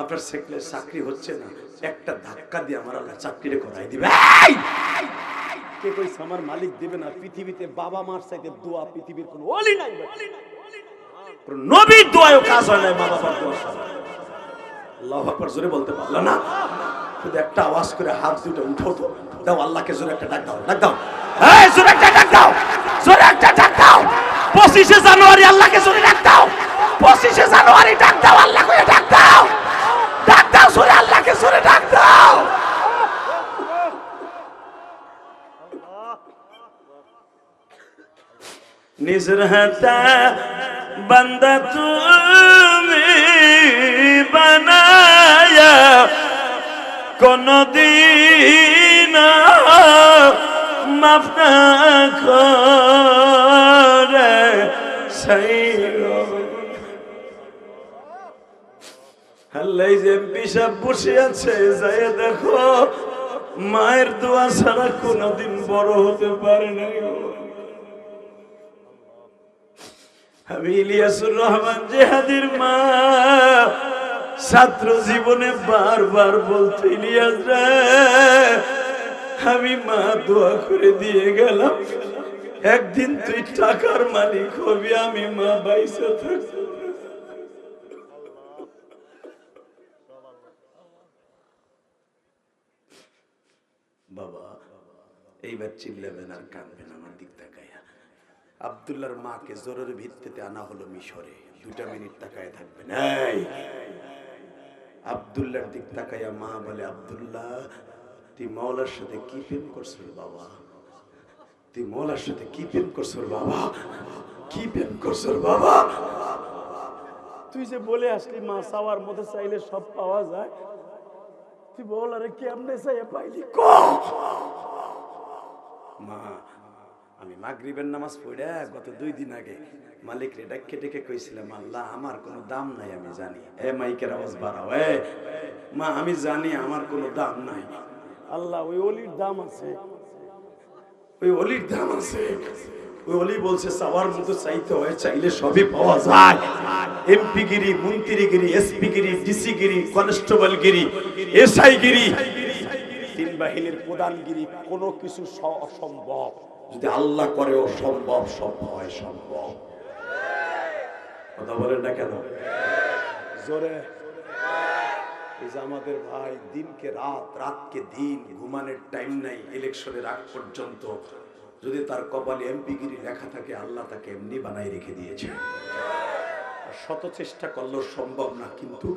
আপনার ছেলের চাকরি হচ্ছে না, একটা ধাক্কা দিয়ে আমার আল্লাহ চাকরিরে করাই দিবে। কে কইছে আমার মালিক দিবে না? পৃথিবীতে বাবা মার চাইতে দোয়া পৃথিবীর কোনো ওলি নাই, কোন নবীর দোয়ায়ও কাজ হয় না মা বাবার দোয়া। আল্লাহু আকবার জোরে বলতে পারলা না? শুধু একটা আওয়াজ করে হাত দুটো উঠো তো, দাও আল্লাহকে জোরে একটা ডাক দাও, ডাক দাও, এই জোরে একটা ডাক দাও, জোরে একটা ডাক দাও। 25শে জানুয়ারি আল্লাহকে জোরে ডাক দাও, 25শে জানুয়ারি ডাক দাও, আল্লাহকে ডাক দাও, ডাক দাও জোরে, আল্লাহকে জোরে ডাক দাও। নিজের হাতে বান্দা তুমি বানায়া কোনদিন মাফ না করে সাইরো। আল্লাহ যে পিসাব বসে আছে, যাই দেখো মায়ের দোয়া ছাড়া কোনদিন বড় হতে পারে না। আমি ইলিয়াসুর রহমান জেহাদির মা, ছাত্র জীবনে বারবার বলতে, ইলিয়াস রে আমি মা দোয়া করে দিয়ে গেলাম, একদিন তুই টাকার মালিক হবি, আমি মা বাইসা থাকবো। বাবা এইবার চিল্লাবেন আর কাঁদবেন আমার দিক তাকাইয়া। আব্দুল্লাহর মাকে জরুরি ভিত্তিতে আনা হলো মিশরে, 2 মিনিট তাকায় থাকবেন। এই আব্দুল্লাহর দিক তাকাইয়া মা বলে, আব্দুল্লাহ তুই মওলার সাথে কি প্রেম করছিস বাবা? তুই মওলার সাথে কি প্রেম করছিস বাবা? কি প্রেম করছিস বাবা? তুই যে বলে আসলি মা চাওয়ার মধ্যে চাইলে সব পাওয়া যায়, তুই বল আরে কেমনে চাইয়া পাইলি ক মা আমি মাগরিবের নামাজ পড়ে গত 2 দিন আগে মালিক রে ডাকে ডেকে কইছিলাম আল্লাহ আমার কোনো দাম নাই আমি জানি এ মাইকের আওয়াজ বাড়াও এ মা আমি জানি আমার কোনো দাম নাই আল্লাহ ওই অলির দাম আছে ওই অলির দাম আছে ওই অলি বলছে চাওয়ার মতো চাইতে হয় চাইলে সবই পাওয়া যায় এমপি গিরি মন্ত্রীগিরি এসপি গিরি ডিসি গিরি কনস্টেবল গিরি এসআই গিরি 3 বাহিনীর প্রধানগিরি কোনো কিছু অসম্ভব যদি আল্লাহ করে ও সম্ভব সব হয় সম্ভব কথা বলেন না কেন জোরে এই যে আমাদের ভাই দিনকে রাত রাতকে দিন ঘুমানোর টাইম নাই ইলেকশনের আগ পর্যন্ত যদি তার কপালে এমপিগিরি লেখা থাকে আল্লাহ তাকে এমনি বানাই রেখে দিয়েছে শত চেষ্টা করলেও সম্ভব না কিন্তু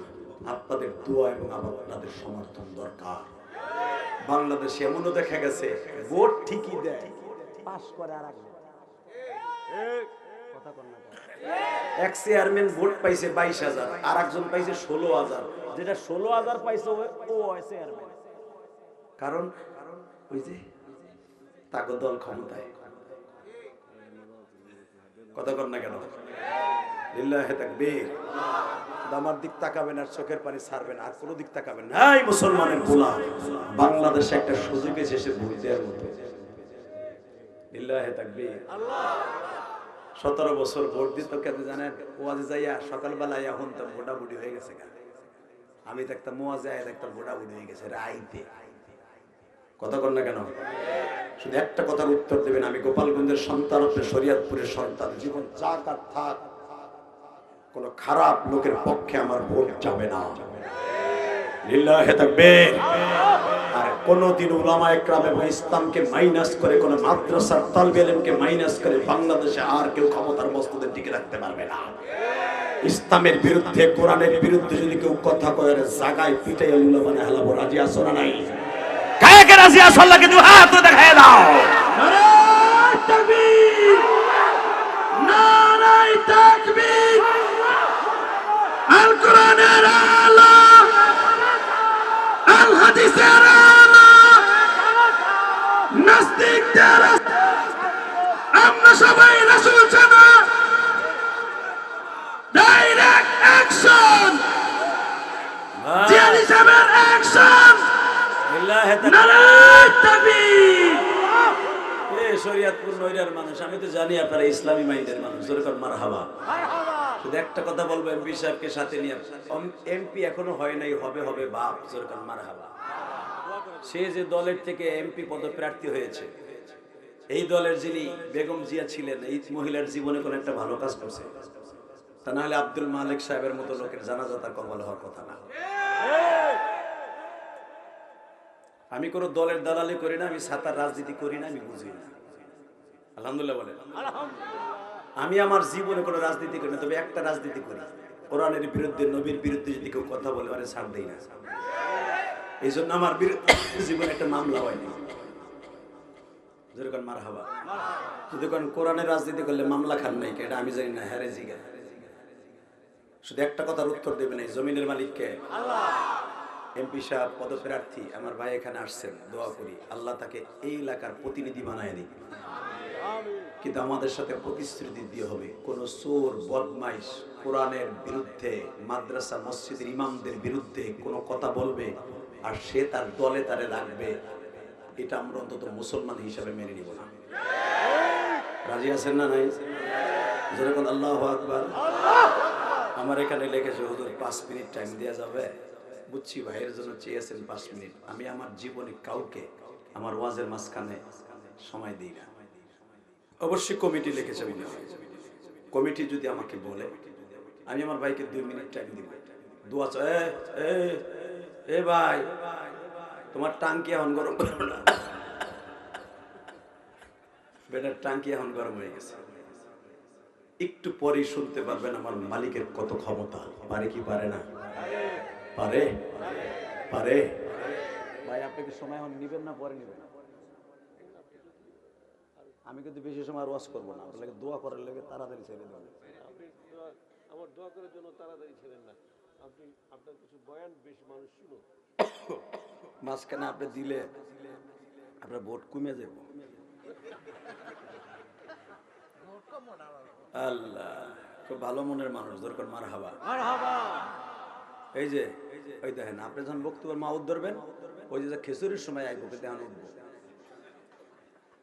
আপনাদের দোয়া এবং আপনাদের সমর্থন দরকার বাংলাদেশে এমনও দেখা গেছে ভোট ঠিকই দেয় পাস করে আর কথা কর না এক চেয়ারম্যান ভোট পাইছে 22,000 আর একজন পাইছে 16,000 যেটা 16,000 পাইছে ও হয় চেয়ারম্যান কারণ ওই যে তাগো দল ক্ষমতায় কথা কর না কেন লিল্লাহি তাকবীর আমার দিক তাকাবেন আর চোখের পানি ছাড়বেন আর কোনো দিক তাকাবেন না এই মুসলমানের গোলাম বাংলাদেশে একটা সুযোগ এসে ভোট দেওয়ার মতো লিল্লাহি তাকবীর আল্লাহ 17 বছর ভোট দিত কেন জানেন ওয়াজে যাইয়া সকালবেলা এখন তো ভোটাভুটি হয়ে গেছে আমি দেখতাম ওয়াজে দেখতাম ভোটাভুটি হয়ে গেছে রাইতে কথা কর না কেন শুধু একটা কথার উত্তর দেবেন আমি গোপালগঞ্জের সন্তান শরীয়তপুরের সন্তান জীবন যাক আর থাক কোন খারাপ লোকের পক্ষে আমার ভোট যাবে না লিল্লাহি তাকবীর আর কোনদিন উলামা ইকরাম এবং ইসলামকে মাইনাস করে কোন মাদ্রাসার তালিবে ইলমকে মাইনাস করে বাংলাদেশে আর কেউ ক্ষমতার মস্তদে টিকে রাখতে পারবে না ইসলামের বিরুদ্ধে কোরআনের বিরুদ্ধে যদি কেউ কথা কয় জায়গায় পিটাই উলামানে হালাবো রাজি আছো না নাই কাকে কে রাজি আছো আল্লাহকে দুই হাত দেখায় দাও নারায়ে তাকবীর নারায়ে তাকবীর আল কোরআনের আলো আল হাদিসের আলো নাস্তিকদের আমরা সবাই রাসূল জানা ডাইরেক্ট অ্যাকশন জিয়াদি সাহেবের অ্যাকশন নারায়ে তাকবীর এই শরীয়তপুর নইরার মানুষ আমি তো জানি আপনারা ইসলামী মাইন্ডের মানুষ যেরকম মারহাবা শুধু একটা কথা বলবো এমপি সাহেবকে সাথে নিয়ে এমপি এখনো হয় নাই হবে হবে বাপ যেরকম মারহাবা সে যে দলের থেকে এমপি পদপ্রার্থী হয়েছে এই দলের যিনি বেগম জিয়া ছিলেন এই মহিলার জীবনে কোন একটা ভালো কাজ করছে তা না হলে আব্দুল মালিক সাহেবের মতো লোকের জানাজা তার কবল হওয়ার কথা না আমি কোন দলের দালালি করি না আমি ছাতার রাজনীতি করি না আমি বুঝি না আলহামদুলিল্লাহ বলেন আমি আমার জীবনে কোনো রাজনীতি করি না তবে একটা রাজনীতি করি কোরআনের বিরুদ্ধে নবীর বিরুদ্ধে যদি কেউ কথা বলে আরে ছাড় দেই না এই জন্য আমার জীবনে একটা মামলা হয়নি যেরকম মারহাবা যদি কোন কোরআনের রাজনীতি করলে মামলা খান নাই এটা আমি জানি না হ্যারে জিগা শুধু একটা কথার উত্তর দেবেন এই জমিনের মালিককে আল্লাহ এমপি সাহেব পদপ্রার্থী আমার ভাই এখানে আসছেন দোয়া করি আল্লাহ তাকে এই এলাকার প্রতিনিধি বানায় দিন কিন্তু আমাদের সাথে প্রতিশ্রুতি দিয়ে হবে কোন চোর বদমাইশ কোরআনের বিরুদ্ধে মাদ্রাসা মসজিদের ইমামদের বিরুদ্ধে কোনো কথা বলবে আর সে তার দলে তারে রাখবে এটা আমরা অন্তত মুসলমান হিসাবে মেনে নিব না রাজি আছেন না নাই যেরকম আল্লাহু আকবার আমার এখানে লিখেছে হুজুর 5 মিনিট টাইম দেয়া যাবে বুঝছি ভাইয়ের জন্য চেয়েছেন 5 মিনিট আমি আমার জীবনে কাউকে আমার ওয়াজের মাঝখানে সময় দিই না অবশ্যই কমিটি লিখেছে কমিটি যদি আমাকে বলে আমি আমার ভাইকে 2 মিনিট টাইম দিব দোয়া এ ভাই তোমার টাঙ্কি এখন গরম করো না বেটার টাঙ্কি এখন গরম হয়ে গেছে একটু পরে শুনতে পারবেন আমার মালিকের কত ক্ষমতা পারে কি পারে না পারে পারে ভাই আপনি কি সময় এখন নেবেন না পরে নেবেন আমি কিন্তু বেশি সময় ওয়াজ করবো না আপনাকে দোয়া করার লাগে তাড়াতাড়ি ছেড়ে দেবেন
আমার দোয়া করার জন্য তাড়াতাড়ি ছেড়েন না আপনি আপনার কিছু বয়ান বেশি মানুষ শুনো
মাঝখানে আপনি দিলে আপনার ভোট কমে যাব। আল্লাহ, খুব ভালো মনের মানুষ, দরকার মারহাবা। এই যে ওই দেখেন, আপনি যখন বক্তব্যের মা ধরবেন, ওই যে খিচুড়ির সময় আইব ধ্যান উঠবো।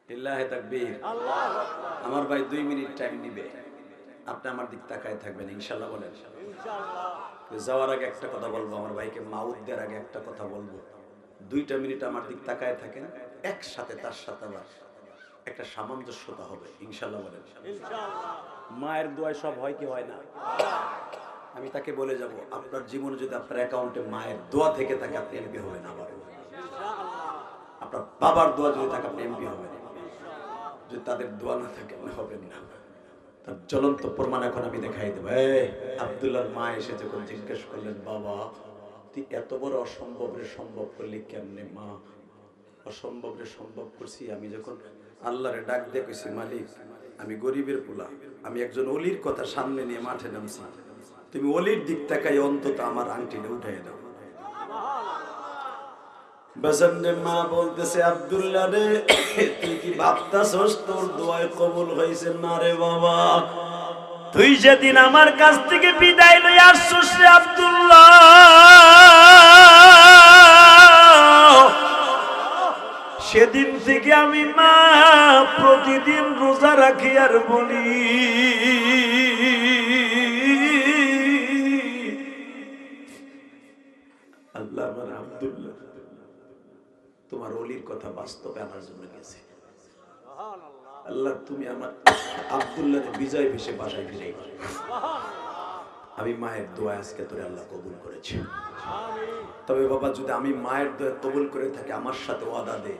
লিল্লাহে তাকবীর। আমার ভাই 2 মিনিট টাইম নিবে, আপনি আমার দিক তাকায় থাকবেন ইনশাআল্লাহ। বলেন যাওয়ার আগে একটা কথা বলবো, আমার ভাইকে মাউদ দেওয়ার আগে একটা কথা বলবো। 2টা মিনিট আমার দিক তাকায় থাকেন, একসাথে তার সাথে আবার একটা সামঞ্জস্যতা হবে ইনশাআল্লাহ। বলেন মায়ের দোয়ায় সব হয় কি হয় না? আমি তাকে বলে যাব, আপনার জীবনে যদি আপনার অ্যাকাউন্টে মায়ের দোয়া থেকে থাকে, আপনি এমপি হবেন। আবার আপনার বাবার দোয়া যদি থাকে, আপনি এমপি হবেন। যদি তাদের দোয়া না থাকে, আপনি হবেন না। তার জ্বলন্ত প্রমাণ এখন আমি দেখাই দেবো। আব্দুল্লাহর মা এসে যখন জিজ্ঞেস করলেন, বাবা তুই এত বড় অসম্ভবের সম্ভব করলি কেমনে? মা, অসম্ভবের সম্ভব করছি আমি যখন আল্লাহরে ডাক দিয়ে কইছি, মালিক আমি গরিবের পোলা, আমি একজন অলির কথা সামনে নিয়ে মাঠে নামছি, তুমি অলির দিক তাকাই অন্তত আমার আংটিটা উঠাই দাও। বাসানরে মা বলতেছে, আব্দুল্লাহ রে তুই কি ভাবতাছস তোর দোয়ায় কবুল হইছে? না রে বাবা, তুই যেদিন আমার কাছ থেকে বিদায় লই আসছস রে আব্দুল্লাহ, সেদিন থেকে আমি মা প্রতিদিন রোজা রাখি আর বলি, আল্লাহ আমার আব্দুল্লাহ তোমার ওলির কথা বাস্তবে আনার জন্য গেছে। আল্লাহ তুমি আমার আব্দুল্লাহর বিজয় ভেসে বাসায় ফিরে, আমি মায়ের দোয়া আজকে তোরে আল্লাহ কবুল করেছে। তবে বাবা, যদি আমি মায়ের দোয়া কবুল করে থাকি, আমার সাথে ওয়াদা দে,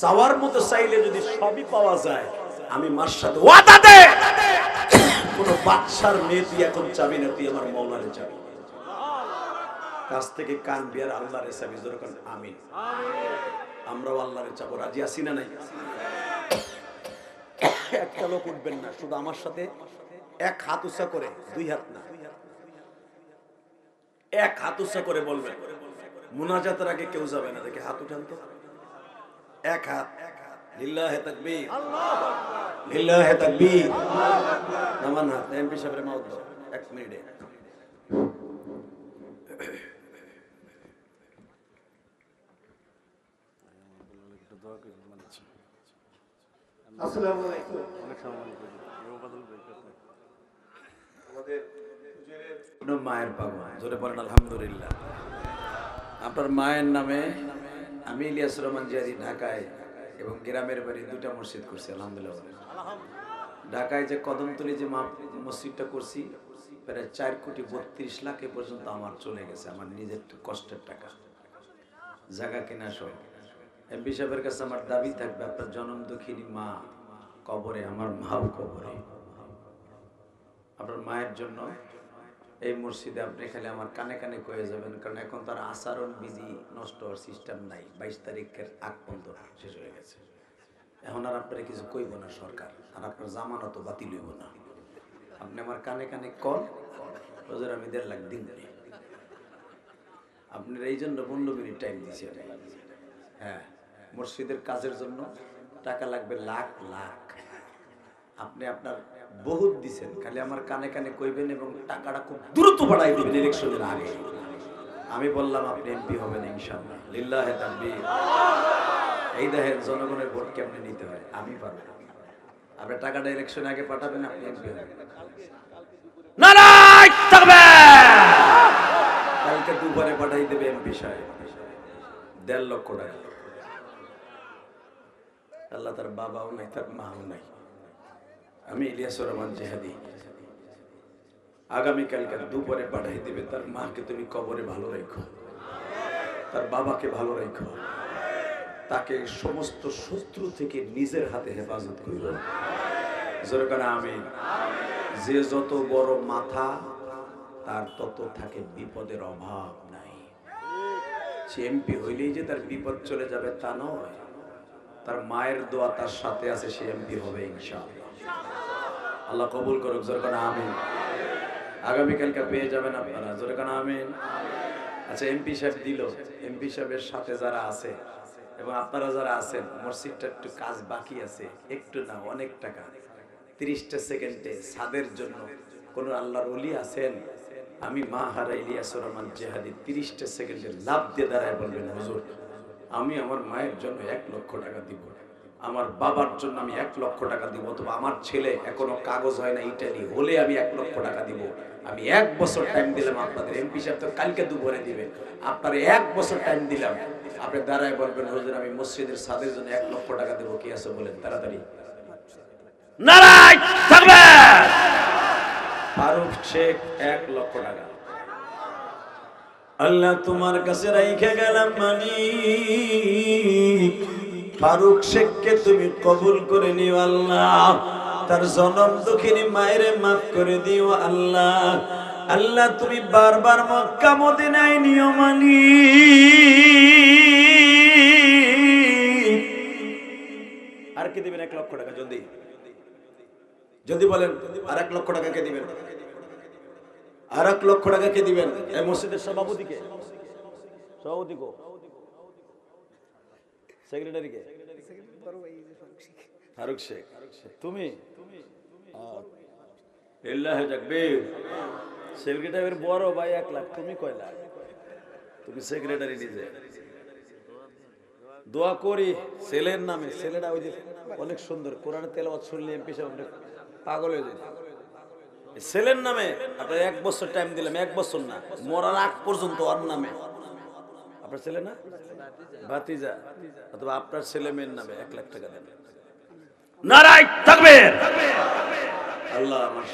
চাওয়ার মতো চাইলে যদি সবই পাওয়া যায়, আমি মার সাথে ওয়াদা দে, কোন বাদশার মেয়ে তুই এখন চাবি না, তুই আমার মওলারে চাবি। কাছ থেকে কান বিয়ার আল্লাহরে চাবি। যখন আমিন, আমরাও আল্লাহরে চাবো। রাজি আছি না নাই? একটা লোক উঠবেন না, শুধু আমার সাথে এক হাত উঁচা করে, 2 হাত না, এক হাত উঁচা করে বলবেন। মুনাজাতের আগে কেউ যাবে না, দেখে হাত উঠান তো, এক হাত। লিল্লাহে তাকবীর, লিল্লাহে তাকবীর। নামান হাত। এমপি সাহেবের মাউত দাও 1 মিনিটে।
আসসালামু আলাইকুম।
মায়ের পাগল, জোরে বলেন আলহামদুলিল্লাহ। আপনার মায়ের নামে আমি ইলিয়াসুর রহমান জিয়াদি ঢাকায় এবং গ্রামের বাড়ি 2টা মসজিদ করছি আলহামদুলিল্লাহ। ঢাকায় যে কদমতলী যে মসজিদটা করছি, প্রায় 4,32,00,000 এ পর্যন্ত আমার চলে গেছে, আমার নিজের কষ্টের টাকা, জায়গা কেনা সহ। এমপি সাহেবের কাছে আমার দাবি থাকবে, আপনার জনম দুঃখিনী মা কবরে, আমার মাও কবরে, আপনার মায়ের জন্য এই মসজিদে আপনি খালি আমার কানে কানে কয়ে যাবেন, কারণ এখন তার আচরণ বিধি নষ্ট হওয়ার সিস্টেম নাই। 22 তারিখের আগ পর্যন্ত শেষ হয়ে গেছে। এখন আর আপনারা কিছু কইব না সরকার, আর আপনার জামানত বাতিল হইব না। আপনি আমার কানে কানে কন, রোজার আমি 1.5 লাখ দিন নেই। আপনার এই জন্য 15 মিনিট টাইম দিছি। হ্যাঁ, মসজিদের কাজের জন্য টাকা লাগবে লাখ লাখ। আপনি আপনার বহুত দিছেন, খালি আমার কানে কানে কইবেন এবং টাকাটা খুব দ্রুত বাড়াই দিবেন ইলেকশনের আগে। আমি বললাম আপনি এমপি হবেন ইনশাআল্লাহ। লিল্লাহে তাকবীর। এই দেখেন জনগণের ভোট কেমনে নিতে হয়, আমি পারবো। আপনি টাকাটা ইলেকশন আগে পাঠাবেন, আপনি এমপি হবেন। নারায়ে তাকবীর। কালকে দুপুরে পাঠাই দেবে এমপি সাহেব 1.5 লক্ষ টাকা। আল্লাহ তার বাবাও নাই, তার মাও নাই। আমি ইলিয়াসুর রহমান জিহাদি, আগামীকালকে দুপুরে পাঠাই দেবে। তার মাকে তুমি কবরে ভালো রেখো, তার বাবাকে ভালো রেখো, তাকে সমস্ত শত্রু থেকে নিজের হাতে হেফাজত করো। জোরে করে আমিন। যে যত বড় মাথা, তার তত থাকে বিপদের অভাব নাই। সে এমপি হইলেই যে তার বিপদ চলে যাবে তা নয়, তার মায়ের দোয়া তার সাথে আছে, সে এমপি হবে ইনশাআল্লাহ। আল্লাহ কবুল করুক। জোরে করে আমিন। আগামীকালকে পেয়ে যাবেন আপনারা। জোরে করে আমিন। আচ্ছা, এমপি সাহেব দিল, এমপি সাহেবের সাথে যারা আছে এবং আপনারা যারা আছেন, মসজিদটা একটু কাজ বাকি আছে, একটু না অনেক টাকা, 30টা সেকেন্ডে ছাদের জন্য কোন আল্লাহর ওলি আছেন? আমি মা হারা ইলিয়াসুর রহমান জেহাদি 30টা সেকেন্ডে লাভ দিয়ে দাঁড়ায় বলবেন, হুজুর আমি আমার মায়ের জন্য 1 লক্ষ টাকা দিব, আমার বাবার জন্য আমি 1 লক্ষ টাকা দিব, অথবা আমার ছেলে এখনো কাগজ হয় না ইটালি, হলে আমি 1 লক্ষ টাকা দিব। আমি 1 বছর টাইম দিলাম আপনাদের, এমপি সাহেব তো কালকে দুপুরে দিবেন, আপনার 1 বছর টাইম দিলাম, আপনি দাঁড়ায় বলবেন হুজুর আমি মসজিদের ছাদের জন্য 1 লক্ষ টাকা দেবো, কি আছে বলেন তাড়াতাড়ি। নারায় তাকবীর। ফারুক শেখ 1 লক্ষ টাকা। আল্লাহ তোমার কাছে রাইখে গেলাম মালিক, ফারুক শেখকে তুমি কবুল করে নিও আল্লাহ, তার জনম দুঃখিনী মায়েরে মাফ করে দিও আল্লাহ। আল্লাহ তুমি বারবার মক্কা মদিনায় নিও মালিক। আর কে দিবেন 1 লক্ষ টাকা? যদি যদি বলেন আর 1 লক্ষ টাকা কে দিবেন? আর 1 লক্ষ টাকা কে দিবেন? এই মসজিদের সভাপতিকে, সভাপতি কো, সেক্রেটারি কে? ফারুক শেখ। তুমি লিল্লাহি তাকবীর। সেক্রেটারির বড় ভাই 1 লাখ, তুমি কয় লাখ? তুমি সেক্রেটারি নিজে। দোয়া করি ছেলের নামে, ছেলেটা ওই যে অনেক সুন্দর, কোরআনের তেলাওয়াত শুনলে এমপি সাহেব পাগল হয়ে যায়। ছেলের নামে আপনার 1 বছর টাইম দিলাম, 1 বছর না, মরার আগ পর্যন্ত ওর নামে, আপনার ছেলে না ভাতিজা অথবা আপনার ছেলে মেয়ের নামে 1 লাখ টাকা দেবেন। নারায়ে তাকবীর। আল্লাহ আমার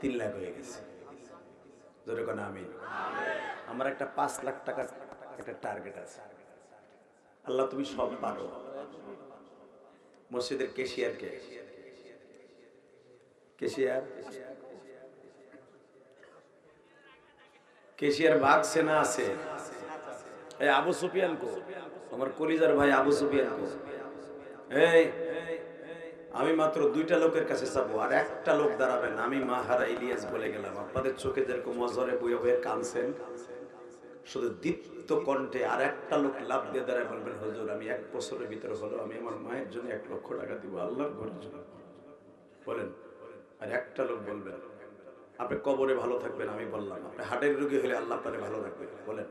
3.5 লাখ হয়ে গেছে, জোরে কোন আমিন। আমার একটা 5 লাখ টাকার একটা টার্গেট আছে। আল্লাহ তুমি সব পারো। মসজিদের ক্যাশিয়ার কে? ক্যাশিয়ার, ক্যাশিয়ার ভাগ সেনা আছে। এই আবু সুফিয়ান কো, আমার কলিজার ভাই আবু সুফিয়ান কো। এই আমি মাত্র 2টা লোকের কাছে যাবো, আর একটা লোক দাঁড়াবেন, আমি মা হারা ইলিয়াস বলে গেলাম। আপনাদের চোখে যেরকম অজরে বয়ে বয়ে কানছেন, শুধু দীপ্ত কণ্ঠে আর একটা লোক লাভ দিয়ে দাঁড়ায় বলবেন হুজুর আমি 1 বছরের ভিতরে হলো আমি আমার মায়ের জন্য 1 লক্ষ টাকা দিব আল্লাহর ঘরের জন্য, বলেন। আর একটা লোক বলবেন আপনি কবরে ভালো থাকবেন, আমি বললাম। আপনি হার্টের রোগী হলে আল্লাহ আপনাকে ভালো রাখবেন, বলেন।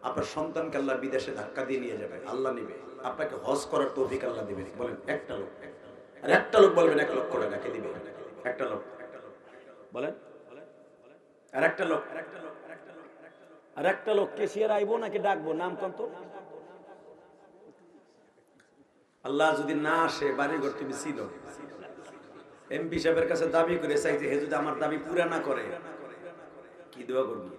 আপনার সন্তানকে আল্লাহ বিদেশে ধাক্কা দিয়ে নিয়ে যাবে, আল্লাহ নিবে। আপনাকে হজ করার তৌফিক আল্লাহ দিবেন, বলেন। একটা লোক। আর একটা লোক বলবেন 1 লক্ষ টাকা কে দিবে? একটা লোক বলেন। আর একটা লোক, আর একটা লোক ক্যাশিয়ার আইবো নাকি ডাকবো? নাম কোন তো? আল্লাহ যদি না আসে, বাড়িঘর তুমি ছিল, এমপি সাহেবের কাছে দাবি করে চাই যে হে যদি আমার দাবি পুরা না করে, কি দোয়া করবি?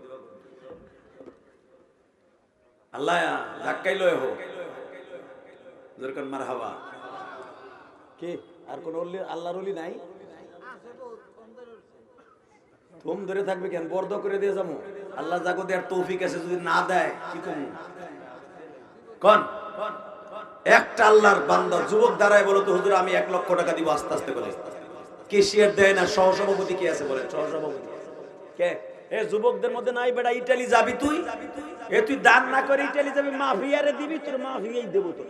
আল্লাহ ধাক্কাই লয় হোক, দরকার মারহাবা। কি আর কোন আল্লাহর ওলি নাই? তুম ধরে থাকবে কেন? বর্দ করে দিয়ে যাবো। আল্লাহ জাগো দেয়ার তৌফিক আছে, যদি না দেয় কি করবো? কোন একটা আল্লাহর বান্দা যুবক দাঁড়ায় বলো তো হুজুর আমি 1 লক্ষ টাকা দিব, আস্তে আস্তে করে। ক্যাশিয়ার দেয় না, সহসভাপতি কে আছে বলেন? সহসভাপতি কে? এ যুবকদের মধ্যে নাই বেটা ইটালি যাবি তুই? এ তুই দান না করে ইটালি যাবি, মাফিয়ারে দিবি, তোর মাফিয়াই দেবো তো।